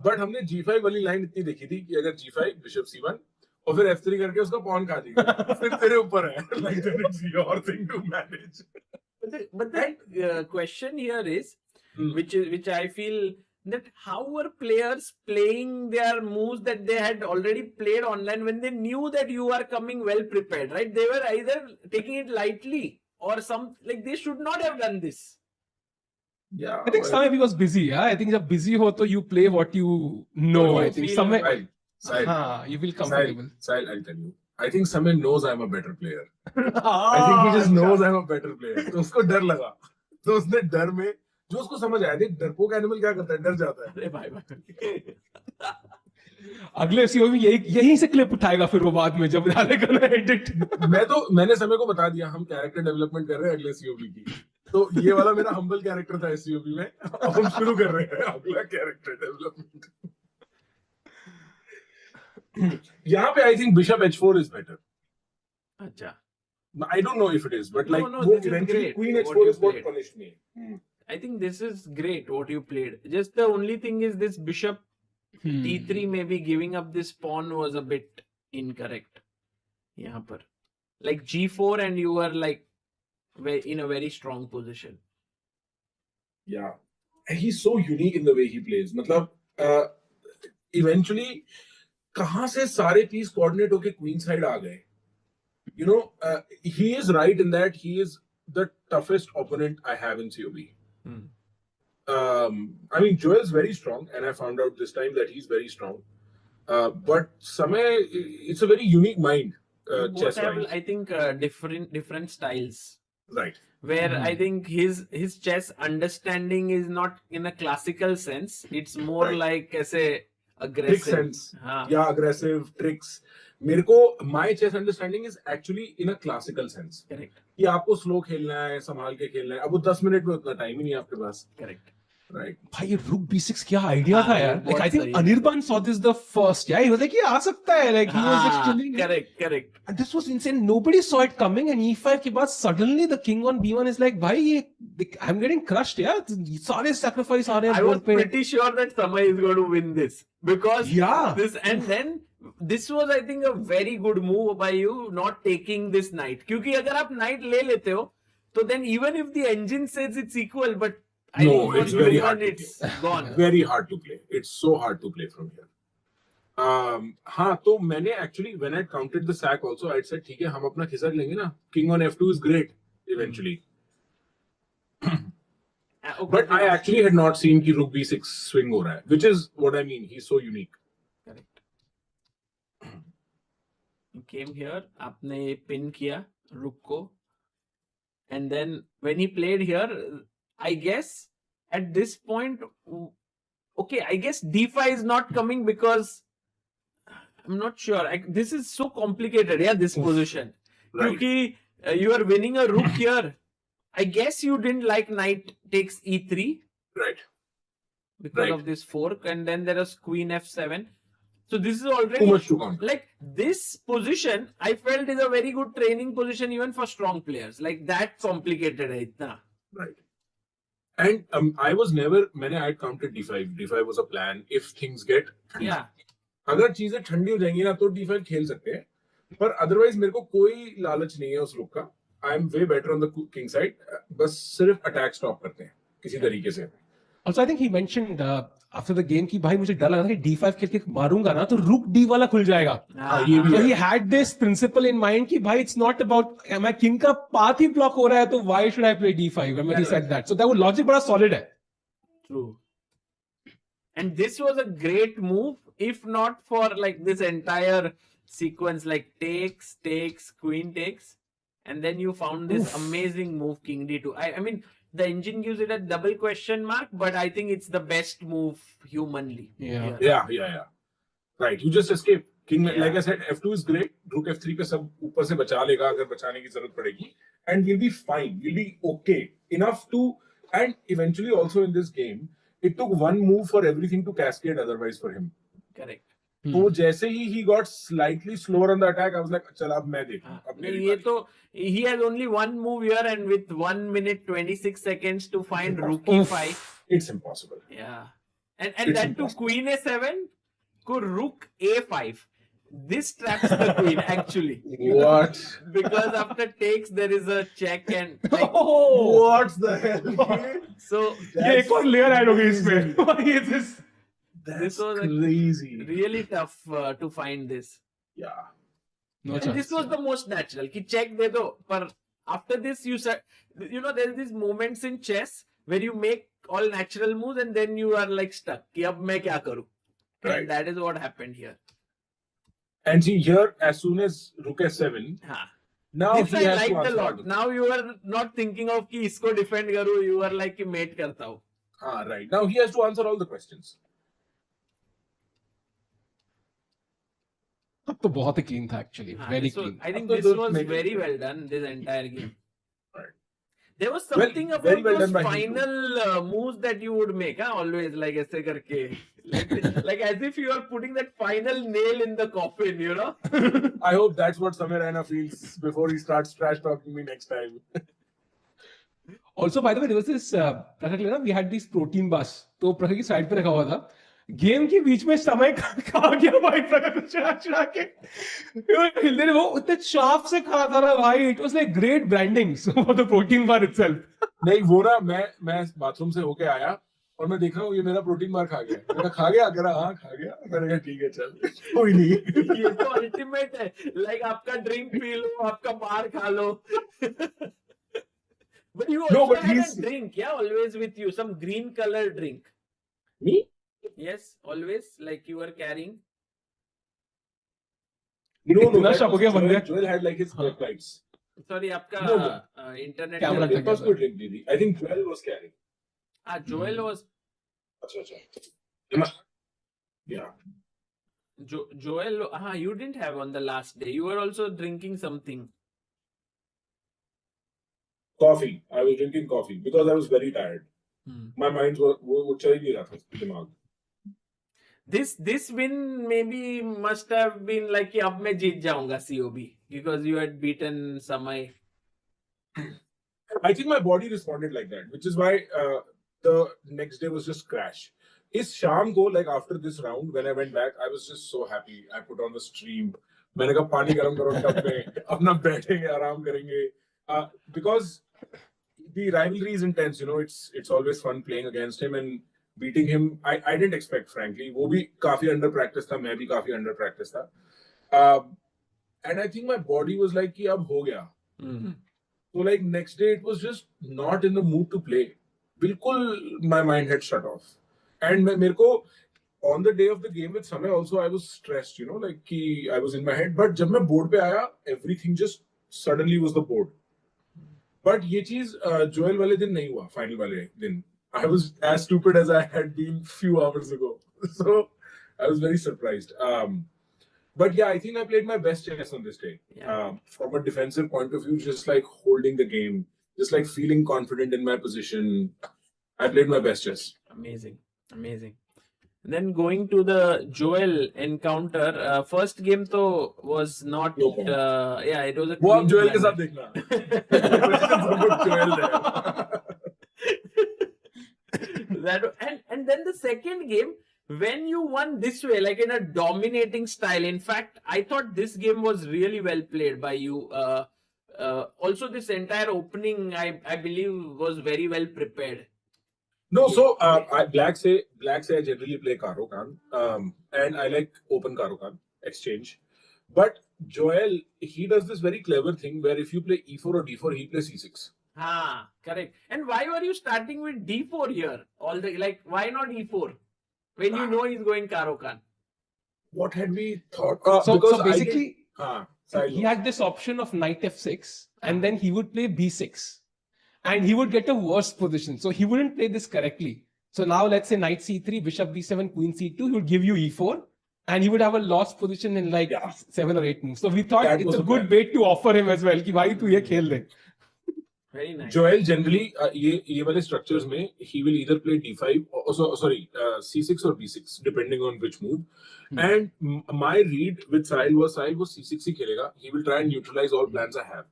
S2: बट हमने G5 वाली लाइन इतनी देखी थी कि अगर G5 बिशप C1 और फिर F3 करके उसका पॉन खा देगा, फिर तेरे ऊपर है. Like that is your thing to manage.
S1: But the question here is, which I feel that how were players playing their moves that they had already played online when they knew that you are coming well prepared, right? They were either taking it lightly or like they should not have done this.
S2: Yeah.
S3: I think Samay was busy. Yeah, I think जब busy हो तो you play what you know.
S1: What
S3: I
S1: you
S3: think
S1: feel
S3: Samay,
S2: Sahil,
S3: हाँ, you feel comfortable.
S2: Sahil, I'll tell you. I think Samay knows I'm a better player.
S3: हाँ,
S2: I think he just
S3: अच्छा.
S2: knows I'm a better player. तो उसको डर लगा. तो उसने डर में जो उसको समझ आया, देख डरपोक एनिमल क्या करता है, डर जाता है.
S1: अरे भाई.
S3: अगले सीओ में यहीं से क्लिप उठाएगा फिर वो बाद में जब डालेगा ना एडिट.
S2: मैंने समय को बता दिया हम कैरेक्टर डेवलपमेंट कर रहे हैं अगले सीओबी की. तो ये वाला मेरा हम्बल कैरेक्टर था इस सीओबी में. अब हम शुरू कर रहे हैं अगला कैरेक्टर डेवलपमेंट. यहाँ पे I think bishop H4 is better.
S1: अच्छा.
S2: I don't know if it is, but like
S1: No,
S2: वो
S1: this is
S2: eventually
S1: great,
S2: Queen
S1: what
S2: H4
S1: you
S2: is what
S1: played.
S2: punished me.
S1: I think this is great what you played. Just the only thing is this bishop D3 maybe giving up this pawn was a bit incorrect. यहाँ पर like G4 and you were like in a very strong position.
S2: Yeah, and he's so unique in the way he plays. मतलब eventually कहाँ से सारे piece coordinate होके queen side आ गए. You know, he is right in that he is the toughest opponent I have in COB. I mean, Joel's very strong, and I found out this time that he's very strong. But Samay, it's a very unique mind,
S1: Both
S2: chess
S1: have,
S2: mind.
S1: I think, different styles.
S2: Right.
S1: Where I think his chess understanding is not in a classical sense. It's more
S2: Right.
S1: like ऐसे
S2: Trick
S1: aggressive.
S2: sense.
S1: हाँ.
S2: Yeah, aggressive tricks. मेरे को my chess understanding is actually in a classical sense.
S1: Correct.
S2: कि आपको slow खेलना है, संभाल के खेलना है. अब वो 10 मिनट में उतना टाइम ही नहीं है आपके पास.
S1: Correct.
S2: Right.
S3: भाई ये रुक B6 क्या आइडिया
S1: हाँ,
S3: था
S1: ये
S3: यार.
S1: बहुत
S3: Like I think
S1: सही है.
S3: Anirban saw this the first. Yeah, he was like ये आ सकता है. Like he was just
S1: हाँ,
S3: chilling.
S1: correct.
S3: And this was insane. Nobody saw it coming. And E5 के बाद suddenly the king on B1 is like भाई ये I'm getting crushed. Yeah, सारे sacrifice आ रहे हैं
S1: I was
S3: board पे.
S1: pretty sure that Samay is going to win this because
S3: Yeah.
S1: this was I think a very good move by you not taking this knight. क्योंकि अगर आप knight ले लेते हो तो then even if the engine says it's equal, but I
S2: No,
S1: think
S2: it's
S1: for you
S2: very
S1: when
S2: hard to
S1: it's gone.
S2: Very hard to play. It's so hard to play from here. हाँ, तो मैंने actually when I counted the sack also I said ठीक है हम अपना खिसक लेंगे ना. King on F2 is great eventually.
S1: Okay,
S2: But I actually had not seen कि rook b6 swing हो रहा है, which is what I mean. He's so unique.
S1: correct. You came here, आपने pin किया rook को, and then when he played here, I guess at this point, okay, I guess d5 is not coming because I'm not sure. This is so complicated, yeah, this position.
S2: Right.
S1: क्योंकि you are winning a rook here. I guess you didn't like knight takes e3
S2: Right.
S1: because
S2: Right.
S1: of this fork, and then there is queen f7. So this is
S2: Too
S1: already
S2: much to counter.
S1: like this position. I felt is a very good training position even for strong players. Like that complicated है इतना.
S2: Right. And I was never. मैंने I counted d5. d5 was a plan. If things get
S1: Yeah.
S2: अगर चीजें ठंडी हो जाएंगी ना तो d5 खेल सकते हैं. पर अदरवाइज मेरे को कोई लालच नहीं है उस रुक का. I am way better on the king side. बस सिर्फ अटैक स्टॉप करते हैं किसी तरीके से.
S3: Also, I think he mentioned after the game कि भाई मुझे डर लगा था कि d5 खेल के मारूंगा ना तो rook d वाला खुल जाएगा.
S2: ये भी
S3: So
S2: है.
S3: he had this principle in mind कि भाई it's not about my king का path ही block हो रहा है तो why should I play d5 when he said that. So that logic बड़ा solid है.
S1: True. And this was a great move, if not for like this entire sequence, like takes, queen takes, and then you found this amazing move, king d2. I mean, the engine gives it a double question mark, but I think it's the best move humanly.
S3: Yeah.
S2: Yeah. Right. You just escape. King,
S1: Yeah.
S2: like I said, f2 is great. Rook f3 पे सब ऊपर से बचा लेगा अगर बचाने की जरूरत पड़ेगी. And we'll be fine. We'll be okay enough to. And eventually, also in this game, it took one move for everything to cascade. Otherwise, for him.
S1: Correct.
S2: तो जैसे ही he got slightly slower on the attack, I was like, चल अब मैं देखूं. अब
S1: नहीं,
S2: मेरी
S1: ये
S2: बारी.
S1: तो he has only one move here, and with 1 minute 26 seconds to find rook e5.
S2: It's impossible.
S1: Yeah, and
S2: It's
S1: that to
S2: impossible.
S1: queen a7, go rook a5. This traps the queen actually,
S2: What?
S1: because after takes there is a check and like,
S3: Oh,
S2: What the hell?
S1: so
S3: ये एक और layer add हो गई इसमें. Why is this?
S1: this was
S2: crazy.
S1: really tough to find this.
S2: Yeah.
S3: No
S1: And
S3: chance.
S1: this was the most natural कि check दे दो, पर after this you said, you know, there's these moments in chess where you make all natural moves and then you are like stuck कि अब मैं क्या करूं.
S2: Right.
S1: And that is what happened here.
S2: And see here, as soon as rook s7,
S1: हाँ.
S2: now
S1: This
S2: he
S1: I
S2: has to
S1: liked a
S2: answer all
S1: lot.
S2: the-
S1: Now you are not thinking of कि इसको defend करूं. You are like कि mate करता हूं.
S2: Right. Now he has to answer all the questions.
S3: अब तो बहुत ही clean था actually.
S1: हाँ,
S3: Very
S1: this was-
S3: clean.
S1: I think
S2: So
S1: this
S2: those
S1: was
S2: make it
S1: very
S2: clear.
S1: well done. This entire game.
S2: Right.
S1: There was
S2: Well,
S1: something
S2: very
S1: about
S2: well
S1: those
S2: done by him too.
S1: final moves that you would make, huh? Always like ऐसे करके, like as if you are putting that final nail in the coffin, you know?
S2: I hope that's what Samir Raina feels before he starts trash talking me next time.
S3: Also, by the way, there was this प्रखर के लिए ना we had these protein bars. तो प्रखर की side पे रखा हुआ था. गेम के बीच में समय खा गया भाई प्रखर को चिढ़ा के. हिलने वो उतने शार्प से खा था ना भाई. It was like great branding for the protein bar itself.
S2: नहीं वो ना मैं बाथरूम से होके आया और मैं देख रहा हूँ ये मेरा प्रोटीन बार खा गया. मैंने कहा खा गया? कह रहा हाँ खा गया. मैंने कहा ठीक है चल कोई नहीं.
S1: ये तो ultimate है. Like आपका drink पी लो, आपका बार खा लो. But you also
S2: but
S1: had
S2: he's-
S1: a drink, yeah, always with you, some green color drink.
S2: Me?
S1: Yes, always, like you were carrying.
S2: No.
S3: इतना
S2: that
S3: शक हो
S2: was
S3: गया बंदे.
S2: Joel had like his electrolytes.
S1: Sorry, आपका
S2: No.
S1: internet.
S3: Camera
S1: चल-
S3: check.
S2: It was good drink दीदी. I think Joel was carrying.
S1: Joel was
S2: अच्छा. Yeah.
S1: Joel. You didn't have on the last day. You were also drinking something.
S2: Coffee. I was drinking coffee because I was very tired. My mind वो चल ही नहीं रहा था दिमाग.
S1: This win maybe must have been like कि अब मैं जीत जाऊंगा COB because you had beaten Samay.
S2: I think my body responded like that, which is why the next day was just crash. इस शाम को like after this round when I went back, I was just so happy. I put on the stream. मैंने कहा पानी गरम करो tub में, अपना बैठेंगे आराम करेंगे. Because the rivalry is intense, you know. It's always fun playing against him and beating him. I didn't expect, frankly. वो भी काफी under practice था, मैं भी काफी under practice था. And I think my body was like कि अब हो गया. So like next day it was just not in the mood to play. बिल्कुल my mind had shut off. And मेरे को on the day of the game with Samay also I was stressed, you know, like कि I was in my head. But जब मैं board पे आया, everything just suddenly was the board. But ये चीज Joel वाले दिन नहीं हुआ, final वाले दिन. I was as stupid as I had been few hours ago. So I was very surprised. But yeah, I think I played my best chess on this day.
S1: Yeah.
S2: From a defensive point of view, just like holding the game, just like feeling confident in my position. I played my best chess.
S1: Amazing, amazing. Then going to the Joel encounter, first game though was not.
S2: No point.
S1: Yeah, it was a.
S2: वो आप
S1: clean
S2: Joel के साथ
S1: blunder.
S2: देखना. सब Joel है.
S1: That and then the second game when you won this way, like in a dominating style. In fact, I thought this game was really well played by you. Also, this entire opening, I believe, was very well prepared.
S2: No, so Black say I generally play Karo Khan, and I like open Karo Khan exchange. But Joel, he does this very clever thing where if you play E4 or D4, he plays C6.
S1: Ah, correct. And why were you starting with D4 here? All the like, why not E4 when you know he's going Karo Khan?
S2: What had we thought?
S3: So
S2: because
S3: basically,
S2: side
S3: he
S2: lock.
S3: had this option of knight f6, and then he would play b6, and he would get a worse position. So he wouldn't play this correctly. So now let's say knight c3, bishop b7, queen c2, he would give you e4, and he would have a lost position in like 7 or 8 moves. So we thought
S2: That
S3: it's
S2: was
S3: a
S2: the
S3: good
S2: plan.
S3: bait to offer him as well. कि भाई तू ये खेल ले.
S1: Very nice.
S2: Joel generally ये वाले structures में he will either play d5 or c6 or b6 depending on which move. And my read with Sahil was c6 ही खेलेगा. He will try and neutralize all plans I have.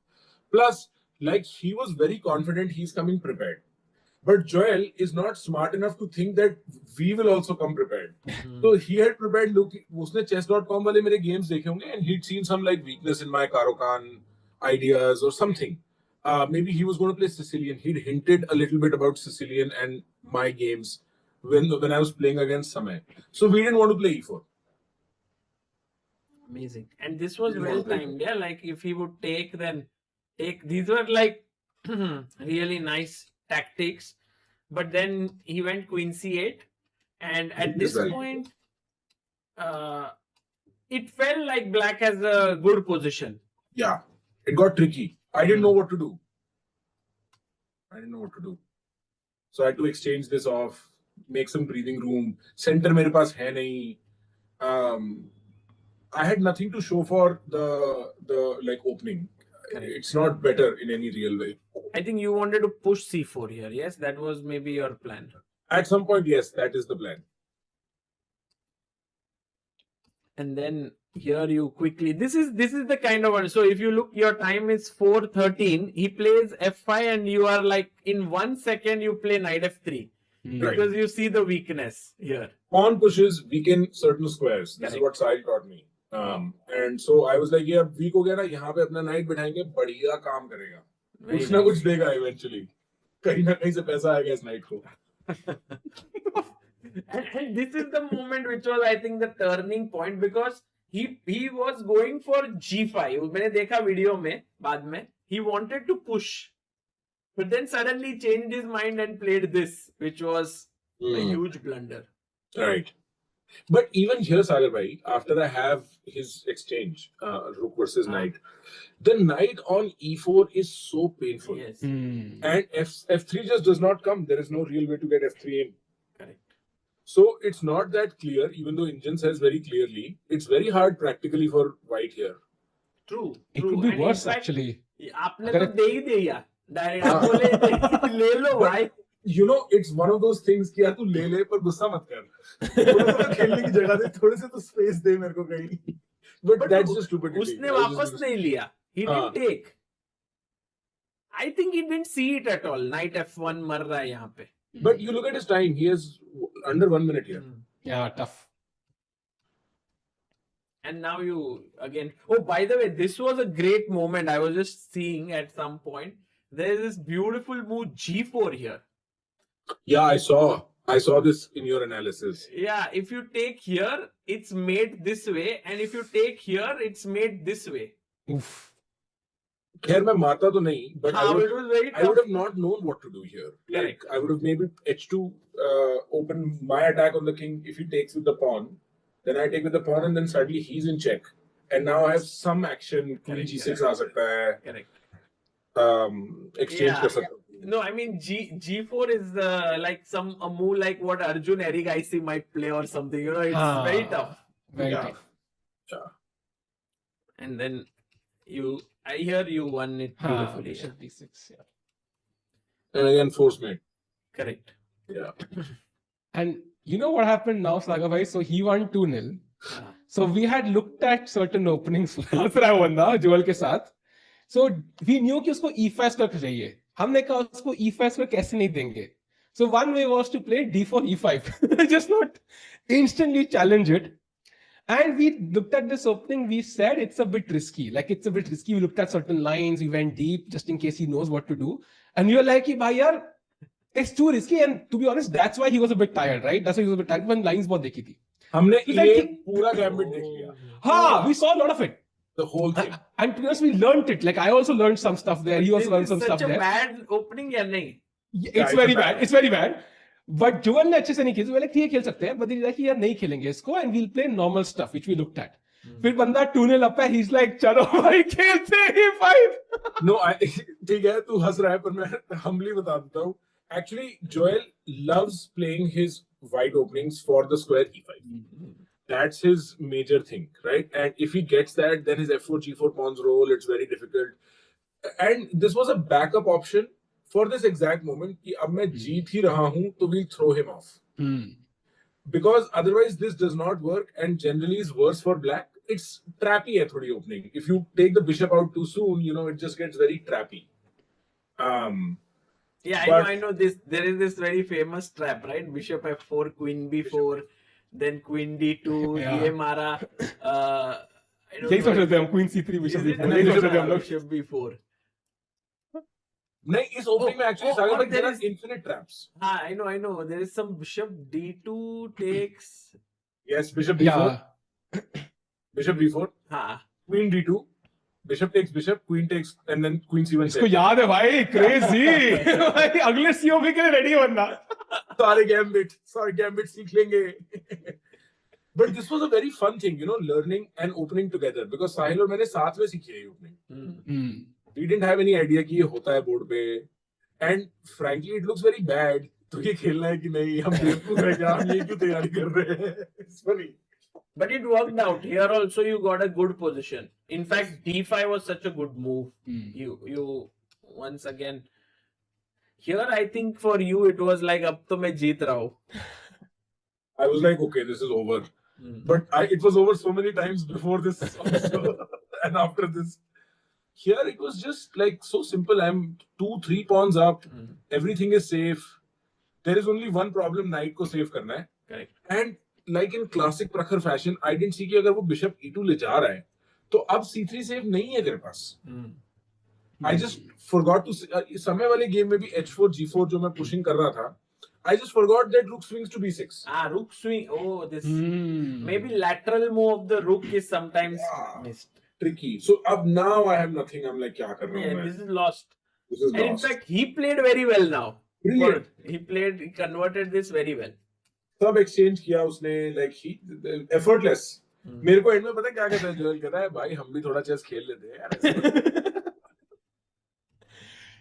S2: Plus, like he was very confident he's coming prepared. But Joel is not smart enough to think that we will also come prepared. So he had prepared. Look, उसने chess.com वाले मेरे games देखे होंगे and he'd seen some like weakness in my Karo Khan ideas or something. Maybe he was going to play Sicilian. He'd hinted a little bit about Sicilian and my games when I was playing against Samay. So we didn't want to play E4.
S1: Amazing. And this was
S2: It
S1: well
S2: was very
S1: timed. Yeah, like if he would take, then take. These were like really nice tactics. But then he went queen c8. And at
S2: It
S1: this
S2: is very
S1: point, it felt like black has a good position.
S2: Yeah, it got tricky. I didn't know what to do. So I had to exchange this off, make some breathing room. Center मेरे पास है नहीं. I had nothing to show for the like opening.
S1: Correct.
S2: It's not better in any real way.
S1: I think you wanted to push c4 here. Yes, that was maybe your plan.
S2: At some point, yes, that is the plan.
S1: And then here you quickly, this is the kind of one. So if you look, your time is 4:13. He plays f5 and you are like in 1 second you play knight f3 because you see the weakness here.
S2: Pawn pushes weaken certain squares. This is
S1: Correct.
S2: what Sahil taught me. And so I was like, yeah, weak हो गया ना, यहाँ पे अपना knight बिठाएंगे, बढ़िया काम करेगा.
S1: Very
S2: कुछ ना
S1: nice.
S2: कुछ देगा eventually. कहीं ना कहीं से पैसा आएगा इस knight को.
S1: And this is the moment which was, I think, the turning point because he was going for g5. मैंने देखा वीडियो में बाद में, he wanted to push, but then suddenly changed his mind and played this, which was a huge blunder.
S2: Right. But even here, Sagar bhai, after I have his exchange, rook versus knight, the knight on e4 is so painful.
S1: Yes,
S2: And f3 just does not come. There is no real way to get f3 in.
S1: correct.
S2: So it's not that clear, even though Indian says very clearly. It's very hard practically for white here.
S1: True.
S3: It
S1: True.
S3: could be
S1: And in
S3: worse
S1: fact,
S3: actually.
S1: आपने
S3: अगर-
S1: तो दे ही दिया direct. आप बोले ले लो भाई.
S2: You know, it's one of those things कि यार तू ले ले पर गुस्सा मत कर. थोड़ा सा तो खेलने की जगह दे, थोड़े से तो space दे मेरे को कहीं. But that's just stupidity.
S1: उसने वापस नहीं लिया. He didn't take. I think he didn't see it at all. Knight f1 मर रहा है यहाँ पे.
S2: But you look at his time. He has under 1 minute here.
S3: Yeah, tough.
S1: And now you again. Oh, by the way, this was a great moment. I was just seeing at some point. There is this beautiful move g4 here.
S2: Yeah, I saw this in your analysis.
S1: Yeah, if you take here, it's made this way, and if you take here, it's made this way.
S3: Oof.
S2: खैर मैं मारता तो नहीं, but
S1: हाँ, it was very
S2: I would
S1: tough.
S2: have not known what to do here. Like
S1: Correct.
S2: I would have maybe h2 open my attack on the king if he takes with the pawn, then I take with the pawn and then suddenly he's in check, and now I have some action. Queen
S1: Correct,
S2: g6 आ सकता है,
S1: Correct.
S2: exchange
S1: Yeah.
S2: कर सकता हूँ.
S1: No, I mean G4 is like a move like what Arjun Erigaisi might play or something. You know, it's very tough.
S3: Very
S2: Yeah.
S3: tough.
S2: Yeah.
S1: And then I hear you won it beautifully.
S3: Bishop d6, yeah.
S2: And again force mate.
S1: Correct.
S2: Yeah.
S3: And you know what happened now, Saga bhai? So he won 2-0. So we had looked at certain openings for Ravana, Joel के साथ. So we knew कि उसको e5 पर चाहिए. हमने कहा उसको e5 पर कैसे नहीं देंगे. So one way was to play d4 e5. Just not instantly challenge it. And we looked at this opening, we said it's a bit risky. Like it's a bit risky. We looked at certain lines, we went deep just in case he knows what to do. And we were like, bhai yaar, it's too risky. And to be honest, that's why he was a bit tired, right? That's why he was a bit tired when lines बहुत देखी थी.
S2: हमने
S3: We
S2: ये
S3: said,
S2: पूरा gambit देख लिया.
S3: हाँ, we saw a lot of it.
S2: The whole thing.
S3: And to be honest, we learned it. Like I also learned some stuff there. He also learned some stuff
S1: Such a
S3: there.
S1: bad opening या नहीं?
S3: It's very bad. It's very bad. But Joel ने अच्छे से नहीं खेला. ठीक है खेल सकते हैं. But he's like यार नहीं खेलेंगे इसको and we'll play normal stuff which we looked at. फिर बंदा 2-0 up है. He's like चलो भाई खेलते हैं 5.
S2: No, ठीक है तू हंस रहा है पर मैं humbly बता देता हूँ. Actually, Joel loves playing his white openings for the square e5. That's his major thing, right? And if he gets that, then his f4, g4 pawns roll. It's very difficult. And this was a backup option for this exact moment. कि अब मैं जीत ही रहा हूँ, तो we'll throw him off. Because otherwise this does not work and generally is worse for black. It's trappy है थोड़ी opening. If you take the bishop out too soon, you know, it just gets very trappy.
S1: Yeah,
S2: But-
S1: I know this. There is this very famous trap, right? Bishop f4, queen b4, then queen d2,
S3: Yeah.
S1: ये मारा. I don't
S3: यही
S1: know.
S3: सोच रहे थे हम queen c3
S1: Is
S3: bishop
S1: it?
S3: यही सोच रहे थे हम लोग.
S1: Bishop b4.
S2: नहीं इस opening में actually Sagar
S1: or
S2: bhai, there
S1: there
S2: are
S1: is-
S2: infinite traps.
S1: हाँ, I know. There is some bishop d2 takes.
S2: Yes, bishop b4,
S3: Yeah.
S2: bishop b4,
S1: हाँ.
S2: queen d2, bishop takes bishop, queen takes, and then queen c1.
S3: इसको याद है भाई. Crazy. भाई अगले COB के लिए रेडी बनना.
S2: Sorry gambit सीख लेंगे. But this was a very fun thing, you know, learning and opening together because Sahil और मैंने साथ में सीखी है ये opening. We didn't have any idea कि ये होता है बोर्ड पे, and frankly it looks very bad. तो ये खेलना है कि नहीं, हम बेवकूफ हैं क्या, हम ये क्यों तैयारी कर रहे हैं? It's funny.
S1: But it worked out. Here also you got a good position. In fact, d5 was such a good move. You once again. Here I think for you it was like अब तो मैं जीत रहा हूँ.
S2: I was like, okay, this is over. But it was over so many times before this also, and after this. Here it was just like so simple. I'm 2-3 pawns up. Everything is safe. There is only one problem, knight को save करना है.
S1: Correct.
S2: And like in classic Prakhar fashion, I didn't see कि अगर वो bishop e2 ले जा रहा है, तो अब c3 save नहीं है तेरे पास. I just forgot to समय वाले गेम में भी h4 g4 जो मैं pushing कर रहा था, I just forgot that rook swings to b6.
S1: Rook swing. Oh, this maybe lateral move of the rook is sometimes missed.
S2: Tricky. So अब now I have nothing. I'm like क्या कर रहा हूँ
S1: Yeah,
S2: मैं?
S1: this is lost.
S2: This is
S1: And in
S2: lost.
S1: fact, he played very well now.
S2: Brilliant.
S1: He converted this very well.
S2: सब exchange किया उसने, like he effortless. मेरे को एंड में पता है क्या कहता है जोएल, कहता है भाई हम भी थोड़ा चेस खेल लेते हैं यार.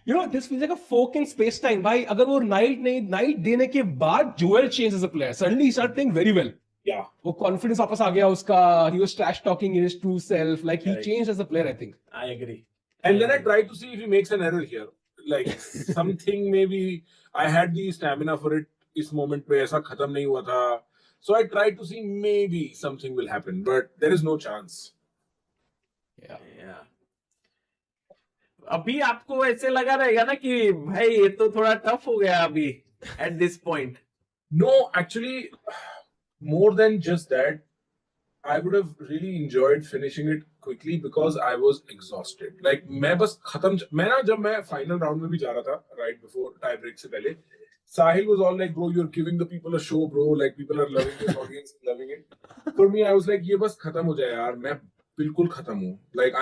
S3: You know, this feels like a fork in space time. भाई अगर वो नाइट देने के बाद Joel changed as a player. Suddenly he started playing very well.
S2: Yeah.
S3: वो confidence वापस आ गया उसका. He was trash talking in his true self. Like he
S1: Correct.
S3: changed as a player, I think.
S1: I agree.
S2: And then I tried to see if he makes an error here. Like something maybe I had the stamina for it. इस moment पे ऐसा खत्म नहीं हुआ था. So I tried to see maybe something will happen, but there is no chance.
S1: Yeah. अभी आपको ऐसे लगा रहेगा ना कि भाई ये तो थोड़ा टफ हो गया अभी at this point.
S2: No, actually, more than just that, I would have really enjoyed finishing it quickly because I was exhausted. Like मैं बस मैं ना जब मैं final round में भी जा रहा था right before tie break से पहले, Sahil was all like, bro, you're giving the people a show, bro. Like people are loving this audience, is loving it. For me, I was like, ये बस खत्म हो जाए यार, मैं बिल्कुल खत्म हूँ. Like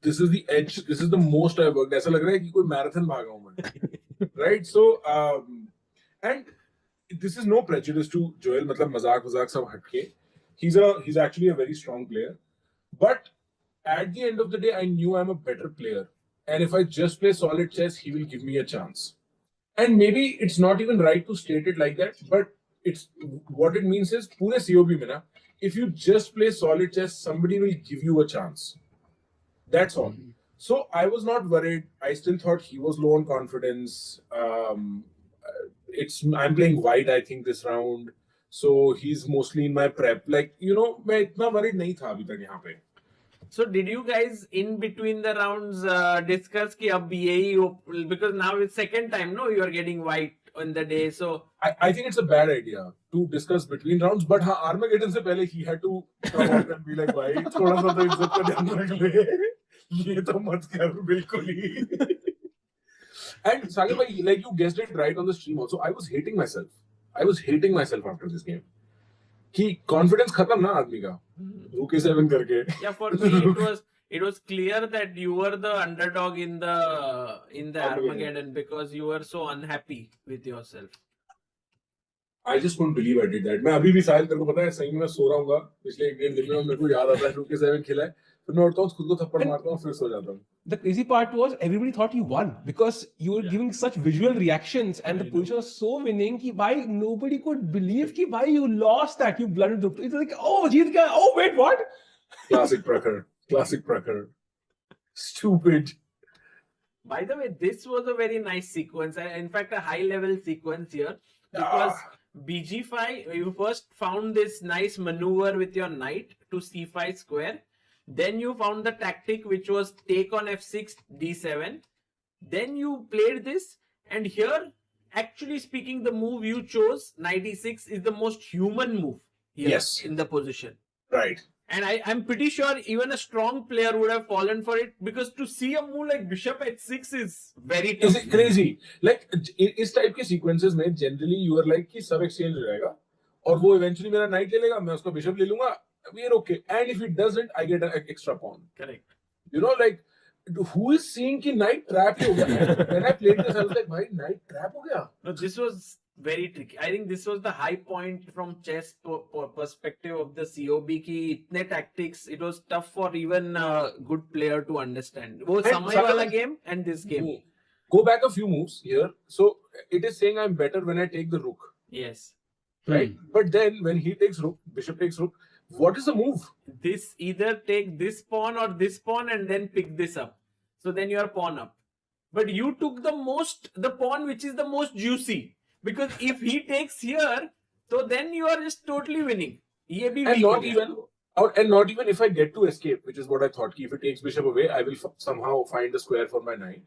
S2: this is the edge, this is the most I've worked. ऐसा लग रहा है कि कोई marathon भागा हूँ मैं. Right? So, and this is no prejudice to Joel. मतलब मजाक सब हटके. He's actually a very strong player. But at the end of the day, I knew I'm a better player. And if I just play solid chess, he will give me a chance. And maybe it's not even right to state it like that, but it's what it means is पूरे COB में ना, if you just play solid chess, somebody will give you a chance. That's all. So I was not worried. I still thought he was low on confidence. I'm playing white, I think, this round. So he's mostly in my prep. Like, you know, मैं इतना worried नहीं था अभी तक यहाँ पे.
S1: So did you guys in between the rounds discuss कि अब यही, because now it's second time, no, you are getting white on the day, so
S2: I think it's a bad idea to discuss between rounds, but हाँ Armageddon से पहले he had to come out and be like, भाई थोड़ा सा तो इज्जत का ध्यान रख ले, ये तो मत कर बिल्कुल ही. And Sagar bhai, like you guessed it right on the stream also, I was hating myself. I was hating myself after this game. कि confidence खत्म ना आदमी का, रूके 7 करके.
S1: yeah, for me it was clear that you were the underdog in the Armageddon because you were so unhappy with yourself.
S2: I just couldn't believe I did that. मैं अभी भी साहिल तेरे को पता है सही में मैं सो रहा हूँगा पिछले 1-1.5 दिन में, मेरे को याद आता है रूके 7 खेला है, फिर मैं उठता हूँ खुद को थप्पड़ मारता हूँ फिर सो जाता हूँ.
S3: The crazy part was everybody thought you won because you were giving such visual reactions and the position was so winning कि भाई nobody could believe कि भाई you lost that, you blundered the. It's like, oh जीत गया, oh wait what?
S2: Classic Prakhar. Stupid.
S1: By the way, this was a very nice sequence, in fact a high level sequence here, because BG5, you first found this nice maneuver with your knight to C5 square. Then you found the tactic which was take on F6, D7. Then you played this, and here, actually speaking, the move you chose, knight E6, is the most human move here
S2: Yes.
S1: in the position.
S2: Right.
S1: And I'm pretty sure even a strong player would have fallen for it, because to see a move like bishop h6 is very tough.
S2: Is it crazy? Like इस type के sequences में generally you are like कि सब exchange हो जाएगा और वो eventually मेरा knight ले लेगा, मैं उसका bishop ले लूँगा, we are okay. And if it doesn't, I get an extra pawn.
S1: Correct.
S2: You know, like who is seeing कि knight trap ही हो गया? When I played this, I was like, भाई knight trap हो गया?
S1: No, this was very tricky. I think this was the high point from chess perspective of the COB ki itne tactics, it was tough for even a good player to understand. वो समय वाला game and this game.
S2: Go back a few moves here. So it is saying I'm better when I take the rook.
S1: Yes.
S2: Right? But then when he takes rook, bishop takes rook, what is the move?
S1: This either take this pawn or this pawn and then pick this up. So then you are pawn up. But you took the pawn which is the most juicy. Because if he takes here, so then you are just totally winning. ये भी
S2: And
S1: weak
S2: not
S1: हो गया.
S2: even, and not even if I get to escape, which is what I thought. If it takes bishop away, I will somehow find a square for my knight.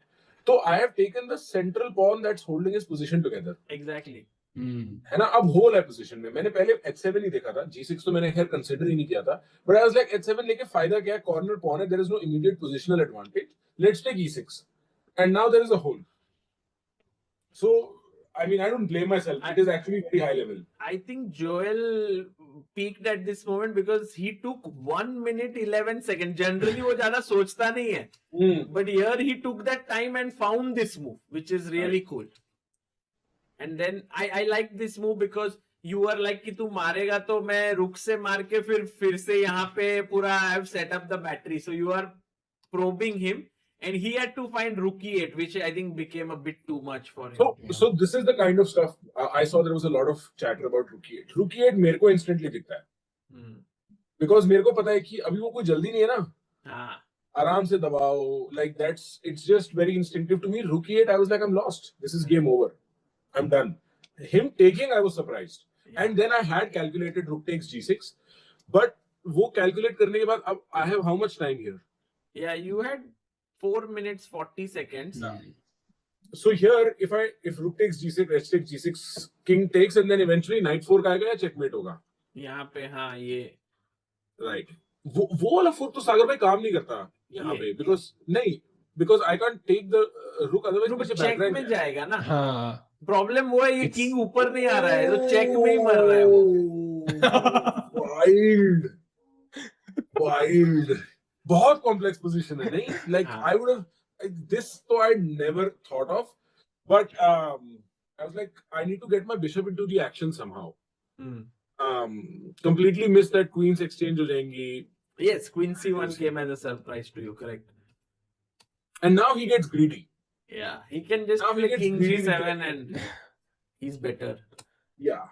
S2: So I have taken the central pawn that's holding his position together.
S1: Exactly.
S2: है ना, अब whole है position में. मैंने पहले h7 ही देखा था, g6 तो मैंने खैर कंसीडर ही नहीं किया था, but I was like h7 लेके फायदा क्या है, कॉर्नर pawn है, there is no immediate positional advantage, let's take e6, and now there is a hole. So I mean, I don't blame myself. It is actually very high level.
S1: I think Joel peaked at this moment because he took 1 minute 11 seconds. Generally वो ज़्यादा सोचता नहीं है. But here he took that time and found this move, which is really cool. And then I like this move because you were like कि तू मारेगा तो मैं रुक से मार के फिर से यहाँ पे पूरा I have set up the battery. So you are probing him. And he had to find rook e8, which I think became a bit too much for him.
S2: So this is the kind of stuff I saw. There was a lot of chatter about rook e8. Rook e8 मेरे को instantly दिखता है, because मेरे को पता है कि अभी वो कोई जल्दी नहीं है ना.
S1: हाँ.
S2: आराम से दबाओ. Like it's just very instinctive to me. Rook e8, I was like, I'm lost. This is game over. I'm done. Him taking, I was surprised. Yeah. And then I had calculated rook takes g6, but वो calculate करने के बाद अब I have how much time here?
S1: Yeah, you had 4 minutes 40 seconds.
S2: No. So here, if rook takes g6, h takes g6, king takes, and then eventually knight 4 का आएगा या checkmate होगा.
S1: यहाँ पे हाँ ये.
S2: Right. वो वाला फोर्क तो सागर भाई काम नहीं करता यहाँ पे, because I can't take the rook, otherwise मुझे
S1: check में जाएगा ना.
S3: हाँ.
S1: Problem वो है ये king ऊपर नहीं आ रहा है, तो check में ही मर रहा है वो.
S2: Wild. बहुत complex position है नहीं? Like
S1: हाँ.
S2: I would have this so I never thought of, but I was like I need to get my bishop into the action somehow.
S1: Hmm.
S2: Completely missed that queen's exchange हो जाएंगी.
S1: Yes, Queen C1 came as a surprise to you, correct?
S2: And now he gets greedy.
S1: Yeah, he can just
S2: Now he
S1: play
S2: gets
S1: King
S2: greedy with
S1: G7
S2: that.
S1: and he's better.
S2: Yeah.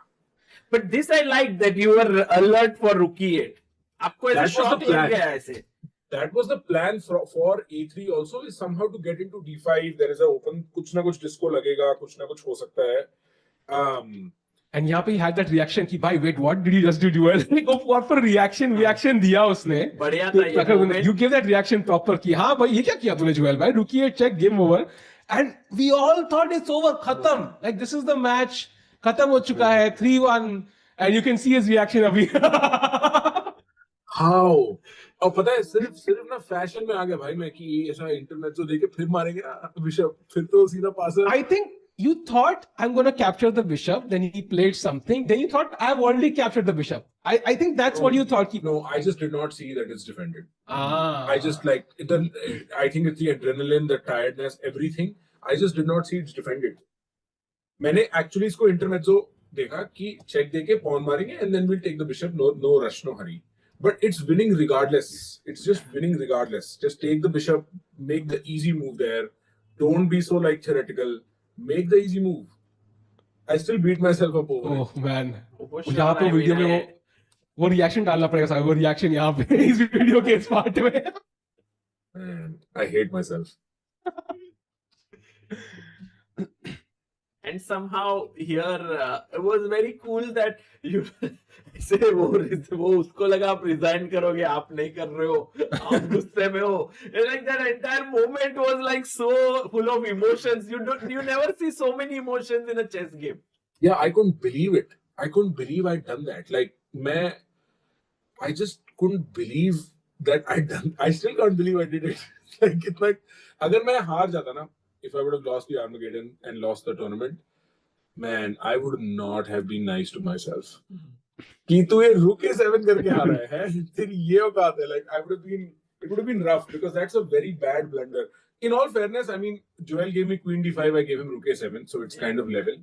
S1: But this I like that you were alert for Rook E8. आपको ऐसे
S2: That was the
S1: shock लग
S2: plan.
S1: गया ऐसे.
S2: That was the plan for A3 also, is somehow to get into D5. There is a open, कुछ ना कुछ disco लगेगा, कुछ ना कुछ हो सकता है.
S3: And यहाँ पे he had that reaction कि भाई wait what did you just do duel? Like वो proper reaction दिया उसने.
S1: बढ़िया
S3: तो
S1: था ये
S3: प्रखर
S1: moment.
S3: you gave that reaction proper कि हाँ भाई ये क्या किया तूने Joel भाई Rook E8 check game over and we all thought it's over खत्म like this is the match खत्म हो चुका है 3-1 and you can see his reaction अभी.
S2: How? और पता है सिर्फ ना फैशन में आ गया भाई मैं कि ऐसा इंटरनेट जो देके फिर मारेंगे ना बिशप, फिर तो सीधा passer.
S3: I think you thought I'm going to capture the bishop. Then he played something. Then you thought I've already captured the bishop. I think that's what you thought.
S2: No, I just did not see that it's defended.
S3: Ah.
S2: I just like it. I think it's the adrenaline, the tiredness, everything. I just did not see it's defended. मैंने actually इसको intermezzo देखा कि check देके pawn मारेंगे and then we'll take the bishop. No rush, no hurry. But it's winning regardless. It's just winning regardless. Just take the bishop, make the easy move there. Don't be so like theoretical. Make the easy move. I still beat myself up over it.
S3: Oh man.
S1: वो
S3: यहाँ पे
S1: I mean,
S3: video में वो reaction डालना पड़ेगा साहब वो reaction यहाँ पे इस वीडियो के इस पार्ट में.
S2: Man, I hate myself.
S1: And somehow here it was very cool that you से वो उसको लगा आप resign करोगे, आप नहीं कर रहे हो, आप गुस्से में हो. Like that entire moment was like so full of emotions. You never see so many emotions in a chess game.
S2: Yeah, I couldn't believe it. I couldn't believe I'd done that. Like, I just couldn't believe that I'd done. I still can't believe I did it. Like, it's like, अगर मैं हार जाता ना, if I would have lost the Armageddon and lost the tournament, man, I would not have been nice to myself. कि तू ये Rook A7 करके आ रहा है, तेरी ये औकात है. Like, it would have been rough because that's a very bad blunder. In all fairness, I mean, Joel gave me Queen D5, I gave him Rook A7, so it's kind of level.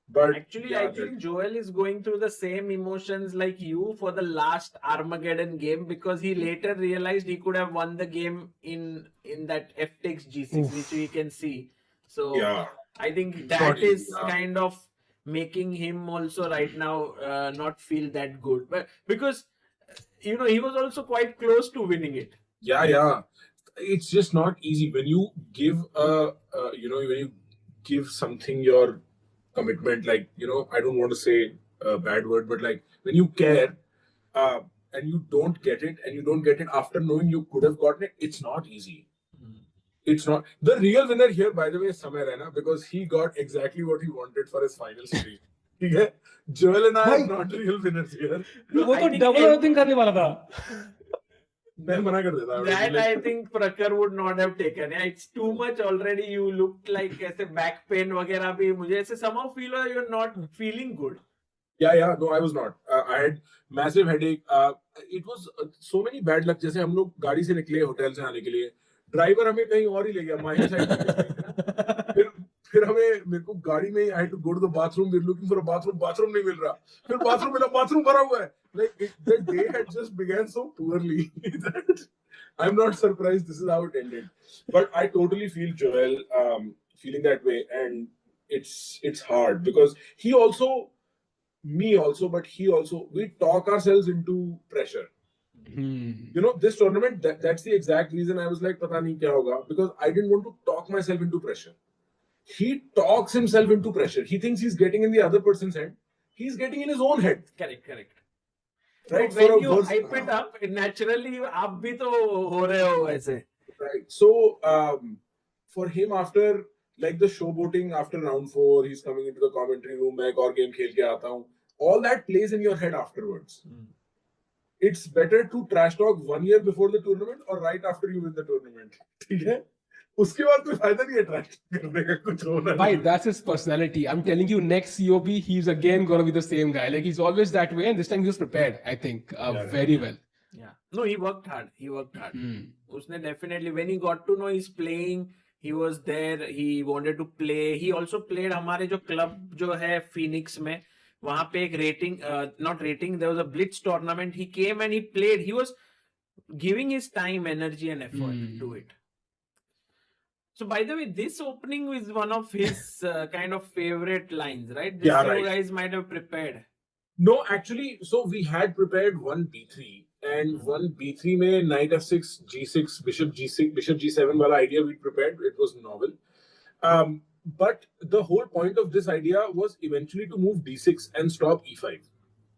S2: But
S1: Actually,
S2: yeah,
S1: I think Joel is going through the same emotions like you for the last Armageddon game because he later realized he could have won the game in that F takes G6, which we can see. So
S2: yeah.
S1: I think
S2: It's
S1: that
S2: not easy,
S1: is
S2: yeah.
S1: kind of making him also right now not feel that good. But because he was also quite close to winning it.
S2: Yeah. It's just not easy when you give when you give something your commitment, like, I don't want to say a bad word, but like when you care and you don't get it, and you don't get it after knowing you could have gotten it, it's not easy. It's not. The real winner here, by the way, is Samir Raina, because he got exactly what he wanted for his final series. Okay? Joel and I are not real winners here.
S3: वो
S1: I
S3: तो
S1: think
S3: double earthing करने वाला था.
S2: मैं मना कर देता.
S1: That I think Prakhar would not have taken. Yeah, it's too much already. You looked like ऐसे back pain वगैरह भी मुझे ऐसे somehow feel like you're not feeling good.
S2: Yeah. No, I was not. I had massive headache. It was so many bad luck. जैसे हम लोग गाड़ी से निकले होटल से आने के लिए, ड्राइवर हमें कहीं और ही ले गया, माही साइड. फिर मेरे को गाड़ी में I had to go to the bathroom. We're looking for a bathroom. Bathroom नहीं मिल रहा. फिर bathroom मिला, bathroom भरा हुआ है. Like the day had just began so poorly that I'm not surprised this is how it ended. But I totally feel Joel feeling that way, and it's hard because he also, me also, but he also, we talk ourselves into pressure. This tournament, that's the exact reason I was like, pata nahi kya hoga, because I didn't want to talk myself into pressure. He talks himself into pressure. He thinks he's getting in the other person's head. He's getting in his own head.
S1: Correct.
S2: Right?
S1: So when you hype it up, naturally आप भी तो हो रहे हो ऐसे.
S2: Right. So for him, after like the showboating after round 4, he's coming into the commentary room. मैं एक और game खेल के आता हूँ. All that plays in your head afterwards. It's better to trash talk 1 year before the tournament or right after you win the tournament. ठीक है? उसके बाद कोई फायदा नहीं है ट्रैक करने का, कुछ होना नहीं.
S3: Bhai, that's his personality. I'm telling you, next COP, he's again going to be the same guy. Like, he's always that way, and this time he was prepared, I think, very well.
S1: Yeah. No, he worked hard. He worked hard.
S3: Hmm.
S1: उसने definitely when he got to know he's playing, he was there. He wanted to play. He also played हमारे जो club जो है Phoenix में वहाँ पे एक rating not rating there was a blitz tournament. He came and he played. He was giving his time, energy, and effort to it. So, by the way, this opening is one of his kind of favorite lines, right? This
S2: Yeah,
S1: you
S2: right.
S1: guys might have prepared.
S2: No, actually, so we had prepared one B3 and one B3 में knight f6, g6, bishop g6, bishop g7 वाला idea we prepared. It was novel. But the whole point of this idea was eventually to move d6 and stop e5.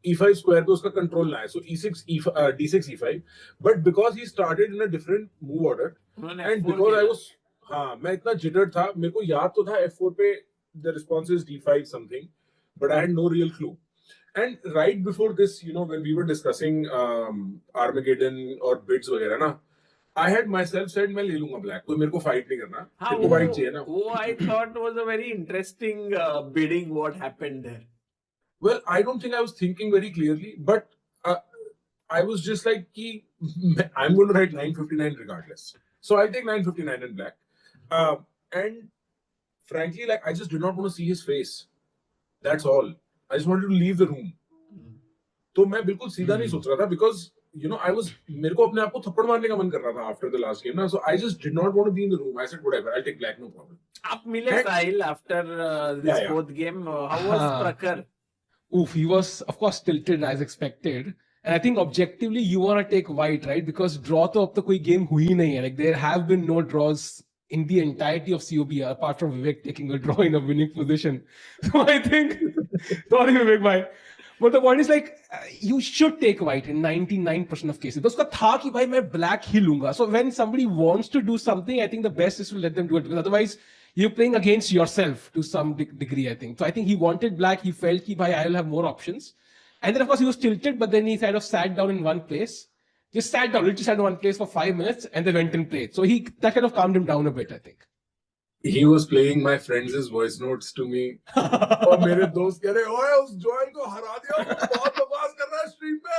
S2: e5 square पे उसका control ना है. So e6, d6, e5. But because he started in a different move order,
S1: उन्होंने
S2: and
S1: F4
S2: because I
S1: खेला.
S2: was, हाँ, मैं इतना jittered था, मेरे को याद तो था f4 पे the response is d5 something, but I had no real clue. And right before this, you know, when we were discussing Armageddon or bids वगैरह ना, I had myself said मैं ले लूंगा black, कोई मेरे को fight नहीं करना,
S1: हाँ
S2: तेरे को white चाहिए ना.
S1: वो I thought was a very interesting bidding what happened there.
S2: Well, I don't think I was thinking very clearly, but I was just like, कि, I'm going to write 959 regardless. So I take 959 in black. And frankly, like, I just did not want to see his face. That's all. I just wanted to leave the room. तो मैं बिल्कुल सीधा नहीं सोच रहा था because you know I was मेरे को अपने आप को थप्पड़ मारने का मन कर रहा था after the last game ना, so I just did not want to be in the room. I said whatever, I'll take black, no problem.
S1: आप मिले
S2: And-
S1: Sahil after this
S2: Yeah.
S1: fourth game. How was
S3: हाँ.
S1: Prakhar?
S3: Oof, he was of course tilted as expected. And I think objectively you want to take white, right? Because draw to अब तो कोई game हुई नहीं है. Like there have been no draws in the entirety of COB apart from Vivek taking a draw in a winning position. So I think, sorry Vivek bhai. But the point is like you should take white in 99% of cases. तो उसका था कि भाई मैं black ही लूंगा. So when somebody wants to do something, I think the best is to let them do it because otherwise you're playing against yourself to some degree, I think. So I think he wanted black. He felt कि भाई I will have more options. And then of course he was tilted, but then he kind of sat down in one place. Just sat down, literally sat in one place for 5 minutes and then went and played. So that kind of calmed him down a bit, I think.
S2: He was playing my friends' voice notes to me. और मेरे दोस्त कह रहे ओए उस Joel को हरा दिया, वो बहुत बकवास कर रहा है स्ट्रीम पे.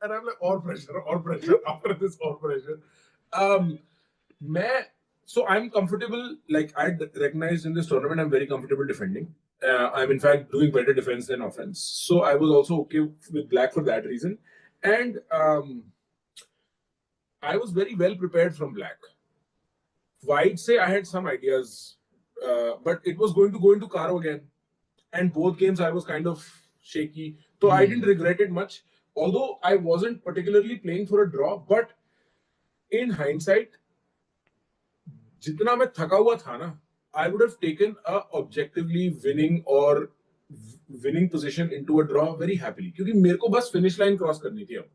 S2: And I'm like और pressure after this और pressure. So I'm comfortable, like I recognized in this tournament I'm very comfortable defending. I'm in fact doing better defense than offense. So I was also okay with black for that reason. And I was very well prepared from black. White say I had some ideas, but it was going to go into Karo again. And both games I was kind of shaky. So I didn't regret it much. Although I wasn't particularly playing for a draw, but in hindsight, जितना मैं थका हुआ था ना, I would have taken a objectively winning position into a draw very happily. क्योंकि मेरे को बस finish line cross करनी थी अब.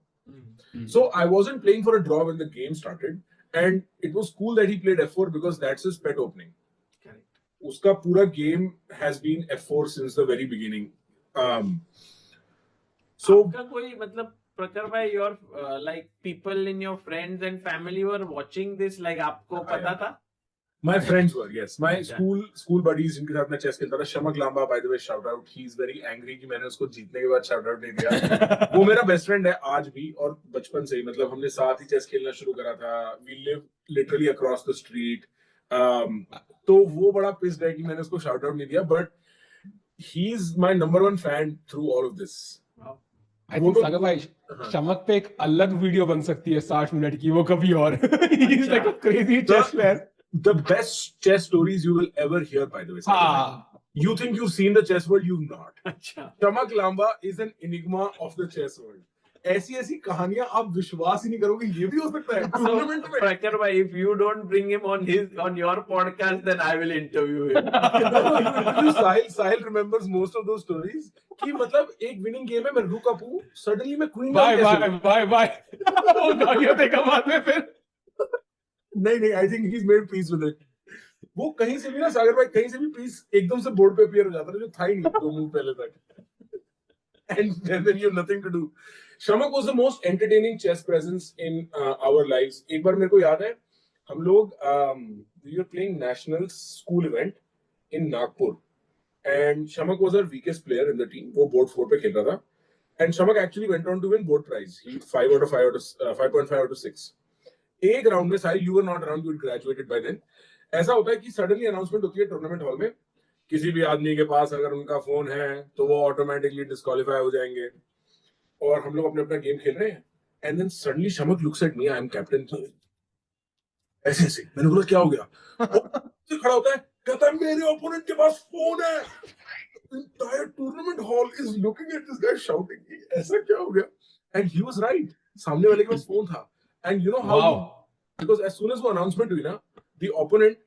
S2: So I wasn't playing for a draw when the game started. And it was cool that he played f4 because that's his pet opening.
S1: Correct.
S2: Uska pura game has been f4 since the very beginning. So
S1: आपका कोई मतलब Prakhar bhai, your like people in your friends and family were watching this, like आपको पता था?
S2: my friends were, yes. My
S1: Okay.
S2: school buddies जिनके साथ मैं chess खेलता था. Shamak Lamba, by the way, shout out. He's very angry कि मैंने उसको जीतने के बाद shout out नहीं दिया. वो मेरा best friend है आज भी और बचपन से ही, मतलब हमने साथ ही chess खेलना शुरू करा था. We live literally across the street. तो वो बड़ा pissed है कि मैंने उसको shout out नहीं दिया. But he's my number one fan through all of this.
S3: I think
S2: तो-
S3: सागर भाई चमक पे एक अलग वीडियो बन सकती है 60 मिनट की वो कभी और. He's like a crazy chess player.
S2: The best chess stories you will ever hear, by the way.
S3: हाँ.
S2: You think you've seen the chess world, you've not.
S1: अच्छा.
S2: Shamak Lamba is an enigma of the chess world. ऐसी कहानियां आप विश्वास ही नहीं करोगे, ये भी हो सकता है टूर्नामेंट में.
S1: Prakhar bhai, if you don't bring him on your podcast, then I will interview him.
S2: Sahil remembers most of those stories. कि मतलब एक विनिंग गेम है, मैं रुका हूँ, suddenly मैं क्वीन
S3: Bye. Oh God, ये देखा बाद में फिर.
S2: नहीं, I think he's made peace with it. वो कहीं से भी ना सागर भाई, कहीं से भी पीस एकदम से बोर्ड पे अपीयर हो जाता है, जो था ही नहीं 2 मूव पहले तक. And then you have nothing to do. Shamak was the most entertaining chess presence in our lives. एक बार मेरे को याद है, हम लोग we were playing national school event in Nagpur, and Shamak was our weakest player in the team. वो board 4 पे खेल रहा था, And Shamak actually went on to win both prize. He 5 out of 5 out of 5.5 out of 6. एक round में साहिल, you were not around, you had graduated by then. ऐसा होता है कि सडनली अनाउंसमेंट होती है टूर्नामेंट हॉल में, किसी भी आदमी के पास अगर उनका फोन है तो वो ऑटोमेटिकली डिस्क्वालीफाई हो जाएंगे, और हम लोग अपने अपना गेम खेल रहे हैं. And then suddenly Shamak looks at me, I am captain. ऐसे ऐसे मैंने बोला क्या हो गया? वो खड़ा होता है, कहता है मेरे ओपोनेंट के पास फोन है. Entire tournament hall is looking at this guy shouting, ऐसा क्या हो गया? And he was right. सामने वाले के पास फोन था. And you know how?
S3: Wow.
S2: Because as soon as वो announcement हुई ना,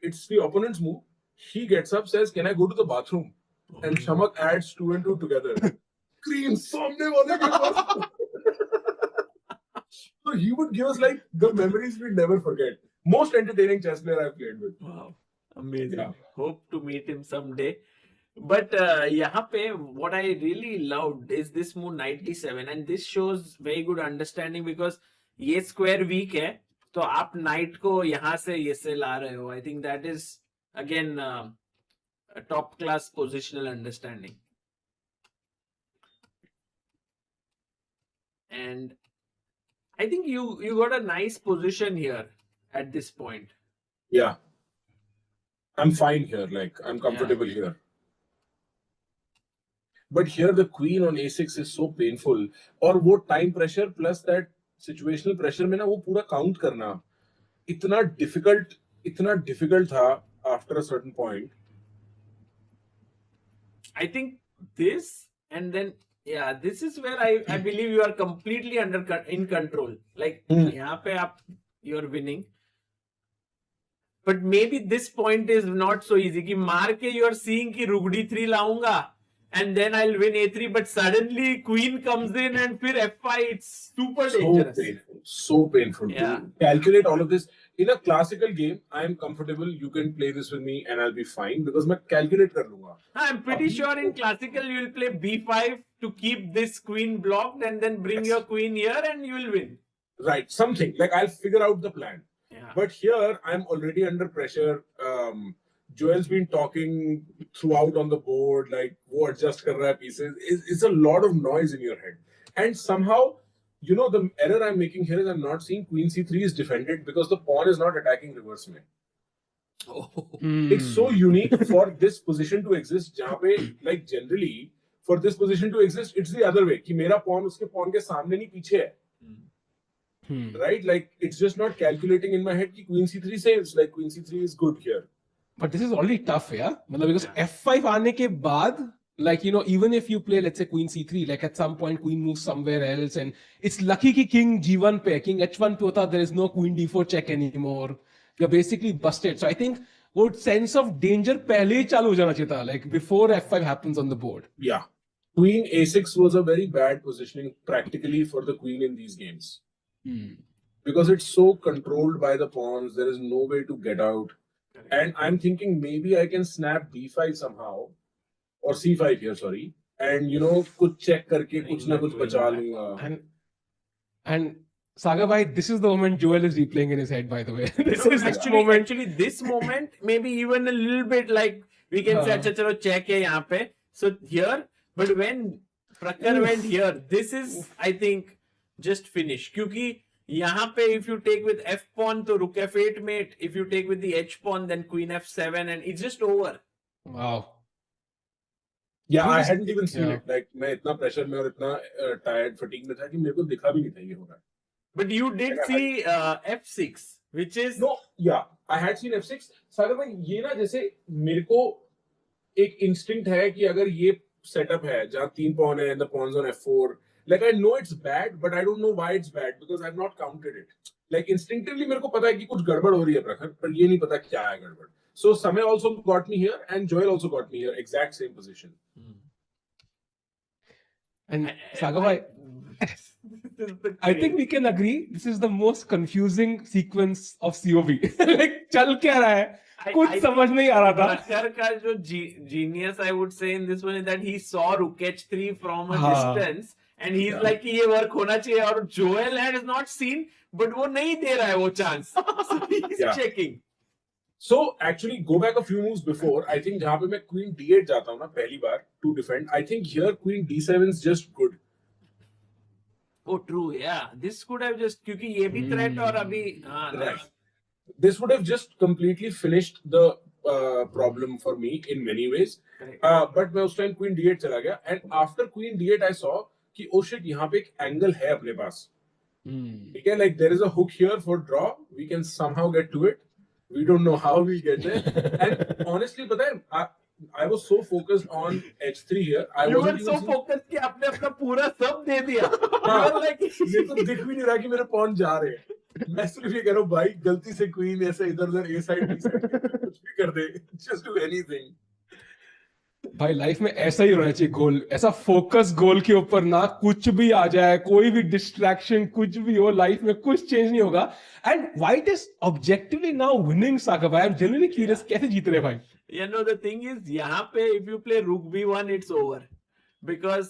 S2: it's the opponent's move. He gets up, says, "Can I go to the bathroom?" And Shamak adds 2 and 2 together. Scream, सामने वाले के पास. So he would give us like the memories we never forget. Most entertaining chess player I've played with.
S1: Wow, amazing.
S2: Yeah.
S1: Hope to meet him someday. But यहाँ पे what I really loved is this move 97, and this shows very good understanding because ये square weak है, तो आप knight को यहाँ से ये से ला रहे हो. I think that is again a top class positional understanding. And I think you got a nice position here at this point.
S2: Yeah. I'm fine here. Like, I'm comfortable here. But here the queen on a6 is so painful. और वो time pressure plus that situational pressure में ना वो पूरा count करना इतना difficult था after a certain point.
S1: I think this, and then this is where I believe you are completely in control. Like यहाँ पे आप you're winning. But maybe this point is not so easy. कि मार के you are seeing कि रुगड़ी 3 लाऊंगा and then I'll win a3, but suddenly queen comes in and फिर f5, it's super dangerous.
S2: So painful
S1: Yeah.
S2: to calculate all of this. In a classical game, I am comfortable. You can play this with me and I'll be fine because मैं calculate कर लूंगा.
S1: I'm pretty sure in classical you will play b5 to keep this queen blocked and then bring your queen here and you will win.
S2: Right, something like I'll figure out the plan.
S1: Yeah.
S2: But here I'm already under pressure. Joel's been talking throughout on the board, like wo adjust kar raha hai pieces. It's a lot of noise in your head. And somehow, you know, the error I'm making here is I'm not seeing queen c3 is defended because the pawn is not attacking reverse mein.
S1: Oh.
S2: It's so unique for this position to exist. जहाँ पे, like generally, for this position to exist, it's the other way. कि मेरा pawn उसके pawn के सामने नहीं पीछे है. Right? Like, it's just not calculating in my head कि queen c3 saves. Like, queen c3 is good here.
S3: But this is already tough, yeah? Because f5 आने के बाद, like, you know, even if you play, let's say, queen c3, like at some point queen moves somewhere else, and it's lucky कि king g1 पे, king h1 पे होता, there is no queen d4 check anymore. You're basically busted. So I think वो sense of danger पहले ही चालू हो जाना चाहिए था, like before f5 happens on the board.
S2: Yeah. Queen a6 was a very bad positioning practically for the queen in these games. Because it's so controlled by the pawns, there is no way to get out. And I'm thinking maybe I can snap b5 somehow, or c5 here, sorry. And you know, कुछ check करके कुछ ना कुछ बचा लूँगा.
S3: And Saga bhai, this is the moment Joel is replaying in his head, by the way. This is
S1: actually this moment, maybe even a little bit like we can say, अच्छा चलो check है यहाँ पे. So here, but when Prakhar went here, this is, I think, just finish. क्योंकि यहाँ पे if you take with f pawn तो rook f8 mate. If you take with the h pawn, then queen f7, and it's just over.
S3: Wow.
S2: Yeah, I hadn't even seen it. Like मैं इतना pressure में और इतना tired, fatigue में था कि मेरे को दिखा भी नहीं था ये हो रहा है.
S1: But you did see f6, which is
S2: no, yeah, I had seen f6. सागर भाई ये ना जैसे मेरे को एक instinct है कि अगर ये setup है जहाँ 3 pawn है and the pawns on f4. Like I know it's bad, but I don't know why it's bad because I've not counted it. Like instinctively मेरे को पता है कि कुछ गड़बड़ हो रही है प्रखर, पर ये नहीं पता क्या है गड़बड़. So Samay also got me here and Joel also got me here, exact same position.
S3: And Saga bhai, I think we can agree this is the most confusing sequence of COV. Like चल क्या रहा है? कुछ समझ नहीं आ रहा था.
S1: Prakhar का जो genius I would say in this one is that he saw rook h3 from a distance. And he's like कि ये work होना चाहिए, और Joel has not seen, but वो नहीं दे रहा है वो chance. So he's checking.
S2: So actually go back a few moves before. I think जहाँ पे मैं queen d8 जाता हूँ ना पहली बार to defend. I think here queen d7 is just good.
S1: Oh, true. Yeah, this could have just क्योंकि ये भी threat और अभी हाँ
S2: Right. This would have just completely finished the problem for me in many ways.
S1: Correct.
S2: But मैं उस time Queen D8 चला गया, and after Queen D8 I saw कि oh shit यहाँ पे एक angle है अपने पास. ठीक है, like there is a hook here for draw. We can somehow get to it. We don't know how we get there. And honestly, पता है, I was so focused on H3 here. I
S1: You were
S2: wasn't
S1: so
S2: even seeing-
S1: focused कि आपने अपना पूरा सब दे दिया.
S2: हाँ,
S1: You were like
S2: मेरे को दिख भी नहीं रहा कि मेरे पॉन जा रहे हैं. मैं सिर्फ ये कह रहा हूँ भाई गलती से क्वीन ऐसे इधर उधर ए साइड बी साइड कुछ भी कर दे, जस्ट डू एनीथिंग.
S3: भाई लाइफ में ऐसा ही होना चाहिए गोल, ऐसा फोकस गोल के ऊपर, ना कुछ भी आ जाए, कोई भी डिस्ट्रैक्शन कुछ भी हो, लाइफ में कुछ चेंज नहीं होगा. And white is objectively now winning saga. I am genuinely curious कैसे जीत रहे भाई.
S1: you know the thing is यहाँ पे if you play rook b1 it's over because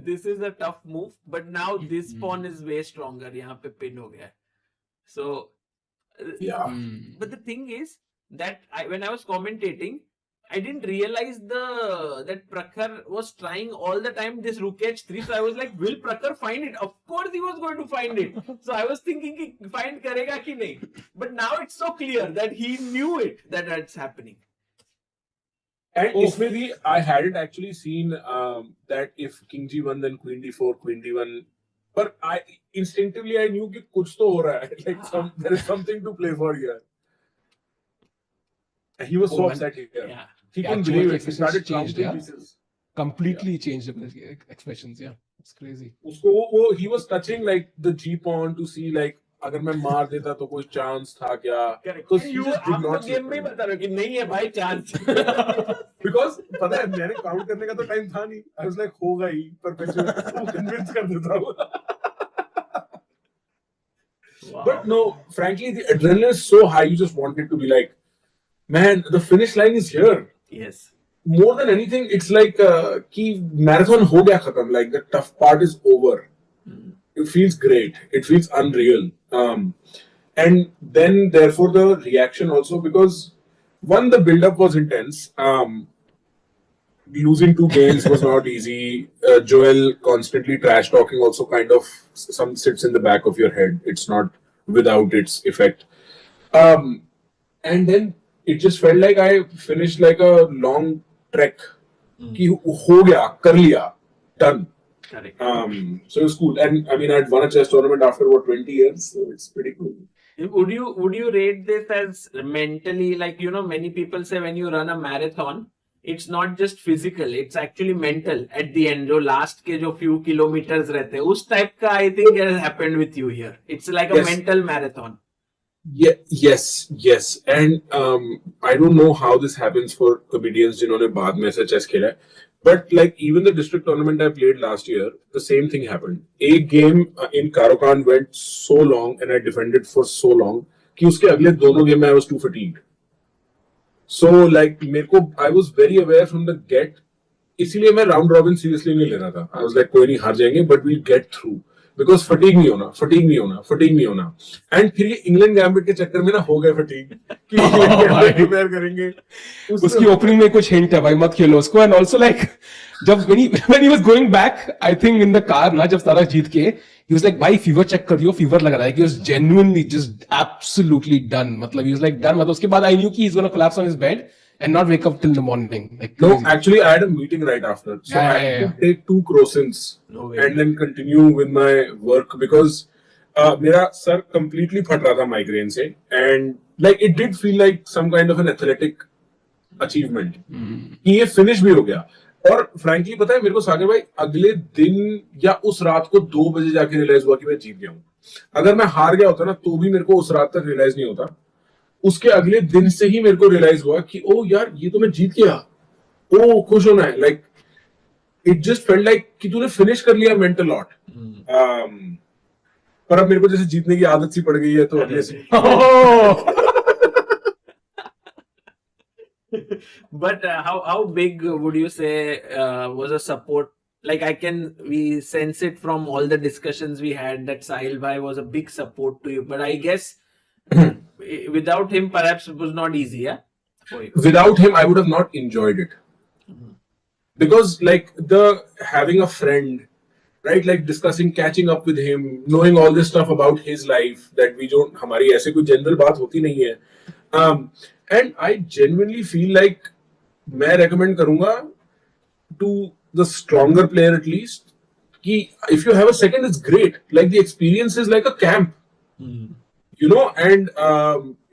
S1: this is a tough move but now this pawn is way stronger. यहाँ पे pin हो गया है. So
S2: Yeah.
S1: but the thing is that when I was commentating I didn't realize that Prakhar was trying all the time this rook h3. So I was like, will Prakhar find it? Of course he was going to find it. So I was thinking कि find करेगा कि नहीं. But now it's so clear that he knew it that that's happening.
S2: And इसमें भी I hadn't actually seen that if King G1 then Queen D4 Queen D1, but I instinctively I knew कि कुछ तो हो रहा है, like there is something to play for here. He was so upset here.
S1: Yeah.
S2: He couldn't
S3: Actually,
S2: believe it. He
S3: efficiency
S2: started
S3: changed,
S2: counting
S3: yeah.
S2: pieces.
S3: Completely changed the expressions. Yeah, it's crazy.
S2: उसको वो he was touching like the G pawn to see like अगर मैं मार देता तो कोई chance था क्या? Because he just did
S1: आप तो
S2: not see
S1: गेम में ही
S2: it.
S1: बता रहे हो कि नहीं है भाई चांस.
S2: Because पता है मैंने काउंट करने का तो टाइम था नहीं. I was like होगा ही पर मैं उसको convince कर देता हूँ. But no, frankly, the adrenaline is so high. You just want it to be like, man, the finish line is here.
S1: Yes.
S2: More than anything, it's like कि marathon हो गया खत्म. Like the tough part is over. It feels great. It feels unreal. And then therefore the reaction also, because one, the build-up was intense. Losing 2 games was not easy. Joel constantly trash talking also kind of some sits in the back of your head. It's not without its effect. And then it just felt like I finished like a long trek. कि हो गया, कर लिया, done.
S1: Correct.
S2: So it was cool. And I mean, I'd won a chess tournament after what 20 years, so it's pretty cool.
S1: Would you rate this as mentally, like, you know, many people say when you run a marathon, it's not just physical, it's actually mental at the end. जो last के जो few kilometers रहते हैं, उस type का I think it has happened with you here. It's like a
S2: Yes.
S1: mental marathon.
S2: Yeah, yes. And I don't know how this happens for comedians जिन्होंने बाद में ऐसा chess खेला है. But like even the district tournament I played last year, the same thing happened. A game in Karokan went so long and I defended for so long कि उसके अगले दोनों game में I was too fatigued. So like मेरे को I was very aware from the get. इसीलिए मैं round robin seriously नहीं ले रहा था. I was like कोई नहीं हार जाएंगे but we'll get through. Because fatigue नहीं होना. And फिर ये इंग्लैंड गैम्बिट के चक्कर में ना हो गए fatigue कि प्रिपेयर करेंगे.
S3: उसकी ओपनिंग में कुछ हिंट है भाई, मत खेलो उसको. एंड ऑल्सो लाइक जब when he was going back, I think in the car ना, जब सारा जीत के, he was like भाई फीवर चेक कर दियो, फीवर लग रहा है. He was genuinely just absolutely done. मतलब he was like done. मतलब उसके बाद I knew कि he's gonna collapse on his bed and not wake up till the morning. Like
S2: No,
S3: crazy.
S2: actually, I had a meeting right after. So
S3: Yeah,
S2: I had
S3: yeah.
S2: to take 2 croissants
S1: No way.
S2: and then continue with my work because मेरा sir completely फट रहा था migraine से. And like it did feel like some kind of an athletic achievement. कि ये finish भी हो गया. और frankly पता है मेरे को सागर भाई अगले दिन या उस रात को 2 बजे जाके realize हुआ कि मैं जीत गया हूँ. अगर मैं हार गया होता ना तो भी मेरे को उस रात तक realize नहीं होता. उसके अगले दिन से ही मेरे को रियलाइज हुआ कि ओ यार ये तो मैं जीत गया, ओ खुश होना है. Like it just felt like कि तूने फिनिश कर लिया मेंट अ लॉट. पर अब मेरे को जैसे जीतने की आदत सी पड़ गई है तो अगले से
S1: But how big would you say was a support? Like we sense it from all the discussions we had that Sahil bhai was a big support to you. But I guess without him, perhaps it was not easy, yeah? For you.
S2: without him I would have not enjoyed it. Because like the having a friend right? Like discussing, catching up with him, knowing all this stuff about his life that we don't, हमारी ऐसे कोई general बात होती नहीं है. And I genuinely feel like मैं recommend करूँगा to the stronger player at least कि if you have a second, it's great. Like the experience is like a camp. You know, and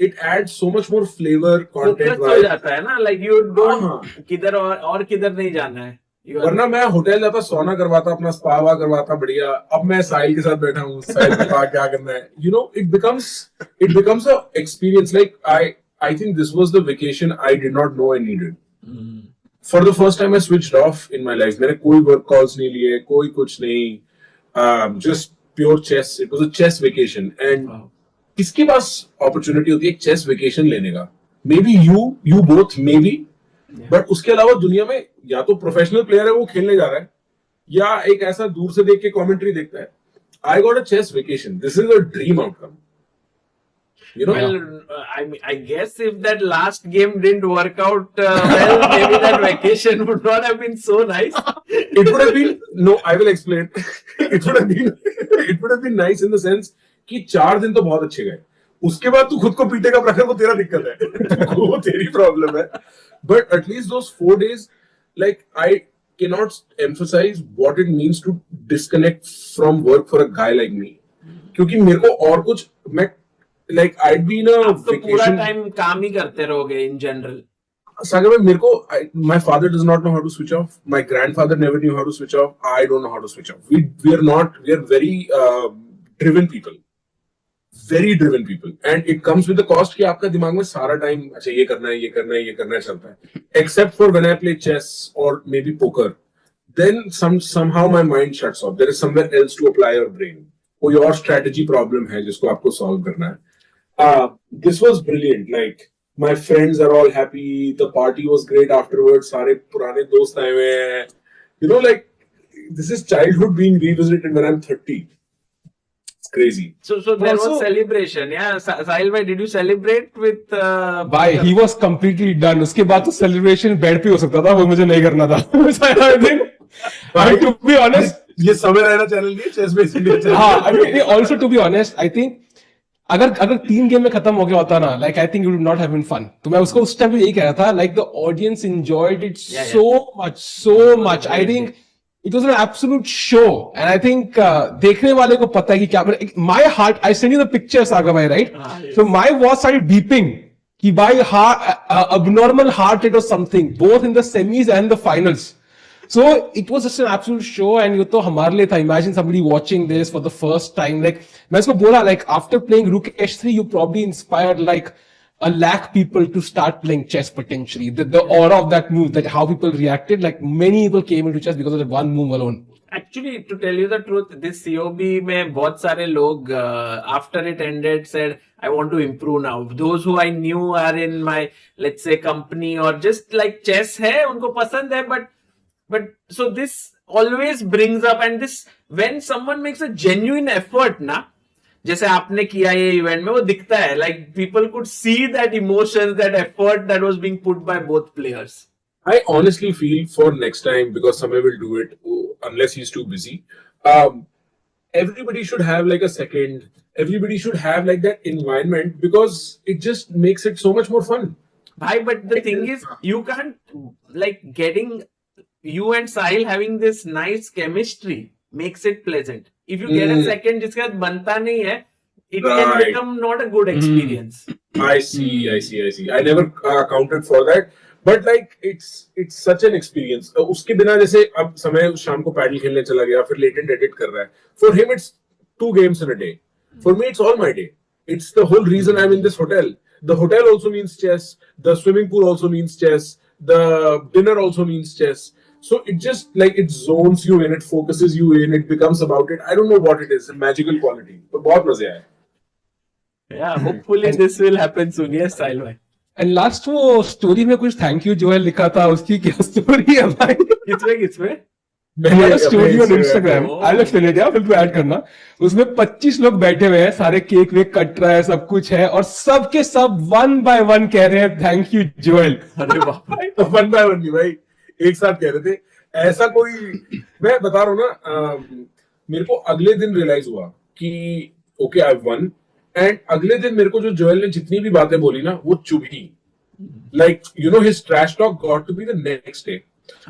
S2: it adds so much more flavor, content.
S1: Focus हो जाता है ना, like you don't किधर और किधर नहीं जाना है. You are-
S2: वरना मैं होटल जाता, सोना करवाता, अपना स्पा वा करवाता, बढ़िया. अब मैं साहिल के साथ बैठा हूँ, साहिल के पास क्या करना है. You know, it becomes a experience. Like I think this was the vacation I did not know I needed. For the first time, I switched off in my life. मैंने कोई work calls नहीं लिए, कोई कुछ नहीं. Just pure chess. It was a chess vacation. And
S1: Wow.
S2: किसके पास opportunity होती है एक chess vacation लेने का? Maybe you both, maybe. But उसके अलावा दुनिया में या तो प्रोफेशनल प्लेयर है वो खेलने जा रहा है, या एक ऐसा दूर से देख के कमेंट्री देखता है. I got a chess vacation. This is a dream outcome. You know,
S1: Well, I guess if that last game didn't work out well, maybe that vacation would not have been so nice.
S2: it would have been, no, I will explain. it would have been nice in the sense कि 4 दिन तो बहुत अच्छे गए. उसके बाद तू खुद को पीटेगा प्रखर, वो तेरा दिक्कत है. वो तेरी प्रॉब्लम है. But at least those 4 days, like I cannot emphasize what it means to disconnect from work for a guy like me. क्योंकि मेरे को और कुछ, मैं like I'd be in a
S1: आप तो पूरा
S2: vacation.
S1: टाइम काम ही करते रहोगे in general.
S2: सागर में मेरे को, my father does not know how to switch off. My grandfather never knew how to switch off. I don't know how to switch off. We are very driven people. Very driven people, and it comes with the cost कि आपका दिमाग में सारा time अच्छा ये करना है, ये करना है, ये करना है चलता है. Except for when I play chess or maybe poker, then somehow my mind shuts off. There is somewhere else to apply your brain. कोई और strategy problem है जिसको आपको solve करना है. This was brilliant. Like my friends are all happy. The party was great afterwards. सारे पुराने दोस्त आए हुए हैं. You know, like this is childhood being revisited when I'm 30. Crazy.
S1: So there
S3: Also-
S1: was celebration. Yeah, Sahil bhai, did you celebrate with?
S3: भाई he was completely done. उसके बाद तो celebration बेड पे हो सकता था, वो मुझे नहीं करना था. I think, to be honest,
S2: ये समय रहना चैनल नहीं, चेस बेस इंडिया चैनल.
S3: हाँ, I mean, also to be honest, I think अगर 3 गेम में खत्म हो गया होता ना, like I think it would not have been fun. तो मैं उसको उस टाइम पे यही कह रहा था, like the audience enjoyed it
S1: Yeah,
S3: so much. I think it was an absolute show, and I think देखने वाले को पता है कि क्या. My heart, I sent you the picture, Saga bhai, right?
S1: Yes.
S3: So my watch started beeping. कि by abnormal heart rate or something, both in the semis and the finals. So it was just an absolute show, and ये तो हमारे लिए था. Imagine somebody watching this for the first time. Like मैं इसको बोला, like after playing Rook H3, you probably inspired like 1 lakh people to start playing chess potentially. The aura of that move, that how people reacted, like many people came into chess because of that one move alone.
S1: Actually, to tell you the truth, this COB में बहुत सारे लोग after it ended said, I want to improve now. Those who I knew are in my, let's say, company or just like chess है, उनको पसंद है, but so this always brings up, and this when someone makes a genuine effort ना, जैसे आपने किया ये event में, वो दिखता है. Like people could see that emotions, that effort that was being put by both players.
S2: I honestly feel for next time, because Samay will do it unless he's too busy. Everybody should have like a second. Everybody should have like that environment, because it just makes it so much more fun.
S1: Bhai, but the thing is, you can't, like, getting you and Sahil having this nice chemistry makes it pleasant. If you get a second जिसके बाद बनता नहीं है, it can
S2: Right.
S1: become not a good experience.
S2: I see. I never accounted for that. But like it's such an experience. उसके बिना जैसे अब समय शाम को पैडल खेलने चला गया, फिर latent edit कर रहा है. For him it's 2 games in a day. For me it's all my day. It's the whole reason I'm in this hotel. The hotel also means chess. The swimming pool also means chess. The dinner also means chess. So it just like it zones you in, it focuses you in, it becomes about it. I don't know what it is, a magical quality. But बहुत मजे आए.
S1: Yeah, hopefully this will happen soon. Yes, Sahil bhai.
S3: And last वो story में कुछ thank you Joel लिखा था, उसकी क्या स्टोरी है भाई?
S1: किसमें?
S3: मैंने story on Instagram,
S1: Oh.
S3: I explain it, फिर तू ऐड करना. उसमें 25 लोग बैठे हुए हैं, सारे केक वेक कट रहा है, सब कुछ है, और सबके सब 1 by 1 कह रहे हैं थैंक यू जोएल.
S1: अरे बाप रे.
S2: वन बाय वन नहीं भाई, एक साथ कह रहे थे. ऐसा कोई, मैं बता रहा हूँ ना, मेरे को अगले दिन रियलाइज हुआ कि ओके आई वन, एंड अगले दिन मेरे को जो जोएल ने जितनी भी बातें बोली ना वो चुभी, like his trash talk got to be the next day.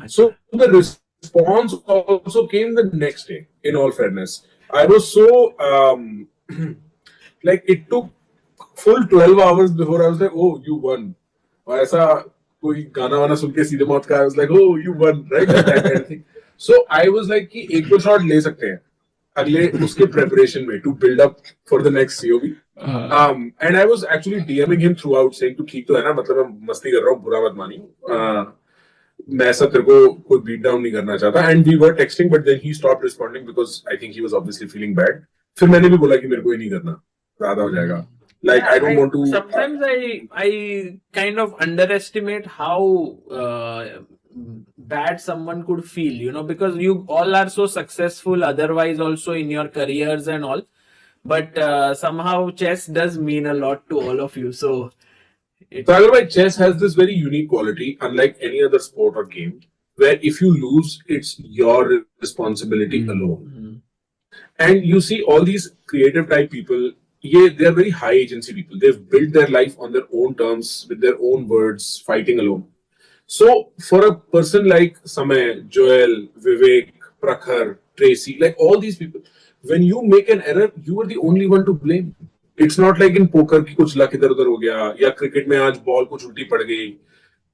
S2: So the response also came the next day, in all fairness. I was so like it took full 12 hours before I was like, oh, you won. और ऐसा कोई गाना वाना सुन के सीधे मौत का I was like, oh, you won, right? Like that kind of thing. So I was like कि एक दो शॉट ले सकते हैं अगले उसके preparation में to build up for the next COB. And I was actually DMing him throughout saying तू ठीक तो है ना, मतलब मैं मस्ती कर रहा हूँ, बुरा मत मानी, मैं ऐसा तेरे को कोई बीट डाउन नहीं करना चाहता. And we were texting, but then he stopped responding because I think he was obviously feeling bad. फिर मैंने भी बोला कि मेरे को ये नहीं करना, ज्यादा हो जाएगा. Like I don't want to.
S1: Sometimes I kind of underestimate how bad someone could feel, because you all are so successful otherwise also in your careers and all. But somehow chess does mean a lot to all of you. So,
S2: Sagar, chess has this very unique quality, unlike any other sport or game, where if you lose, it's your responsibility alone. And you see all these creative type people, they are very high agency people. They've built their life on their own terms, with their own words, fighting alone. So, for a person like Samay, Joel, Vivek, Prakhar, Tracy, like all these people, when you make an error, you are the only one to blame. It's not like in poker कि कुछ luck इधर उधर हो गया, या cricket में आज ball कुछ उल्टी पड़ गई.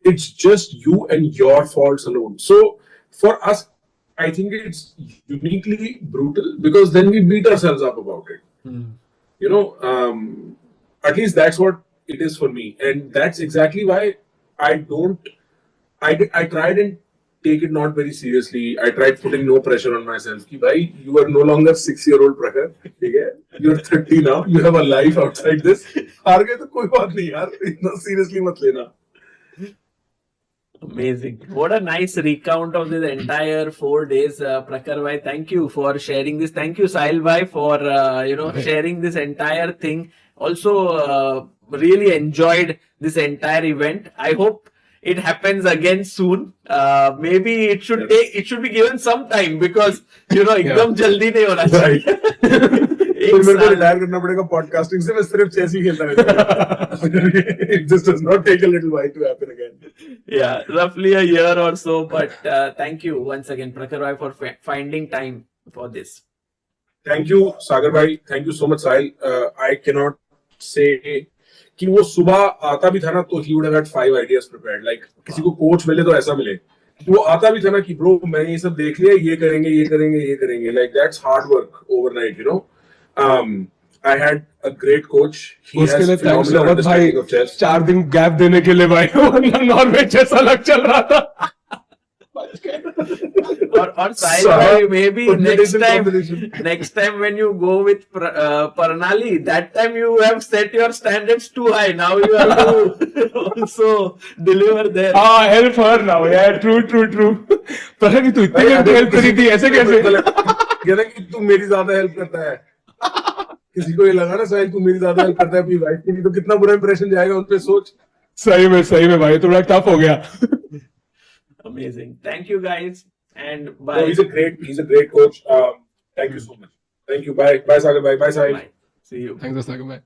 S2: It's just you and your faults alone. So for us, I think it's uniquely brutal because then we beat ourselves up about it. At least that's what it is for me, and that's exactly why I tried and take it not very seriously. I tried putting no pressure on myself. Ki bhai, you are no longer 6-year-old Prakhar. You're 30 now. You have a life outside this. हार गए तो कोई बात नहीं यार. इतना seriously मत लेना.
S1: Amazing. What a nice recount of this entire 4 days. Prakhar bhai, thank you for sharing this. Thank you, Sahil bhai, for sharing this entire thing. Also, really enjoyed this entire event. I hope it happens again soon. Maybe it should be given some time because एकदम जल्दी नहीं होना चाहिए.
S2: तो मेरे को retire करना पड़ेगा पॉडकास्टिंग से, मैं सिर्फ चेस ही खेलता रहूंगा. It just does not take a little while to happen again.
S1: Yeah, roughly a year or so. But thank you once again, Prakhar bhai, for finding time for this.
S2: Thank you, Sagar bhai. Thank you so much, Sahil. I cannot say कि वो सुबह आता भी था ना तो he would have had 5 ideas prepared. Like किसी को कोच मिले तो ऐसा मिले. वो आता भी था ना कि ब्रो मैंने ये सब देख लिया, ये करेंगे ये करेंगे ये करेंगे. Like that's hard work overnight. I had a great coach. He
S3: उसके
S2: has
S3: लिए थैंक्स
S2: phenomenal
S3: बहुत भाई,
S2: understanding of chess.
S3: 4 दिन गैप देने के लिए भाई, वरना नॉर्वे जैसा लग चल रहा था.
S1: और Sahil bhai, maybe next time when you go with Parnali, that time you have set your standards too high. Now you have to also deliver there.
S3: हाँ, help her now. Yeah, true. पता नहीं तू इतनी help करी थी, ऐसे कैसे?
S2: कहना कि तू मेरी ज्यादा हेल्प करता है. किसी को ये लगा ना साहिल तू मेरी ज्यादा हेल्प करता है अपनी वाइफ की, तो कितना बुरा इंप्रेशन जाएगा उन पे सोच.
S3: सही में भाई थोड़ा टफ हो गया.
S1: Amazing. Thank you guys and bye.
S2: So he's a great coach. Thank you so much. Thank you. Bye Sagar bye. Bye Sahil.
S1: Bye. See you.
S3: Thanks, Sagar bhai.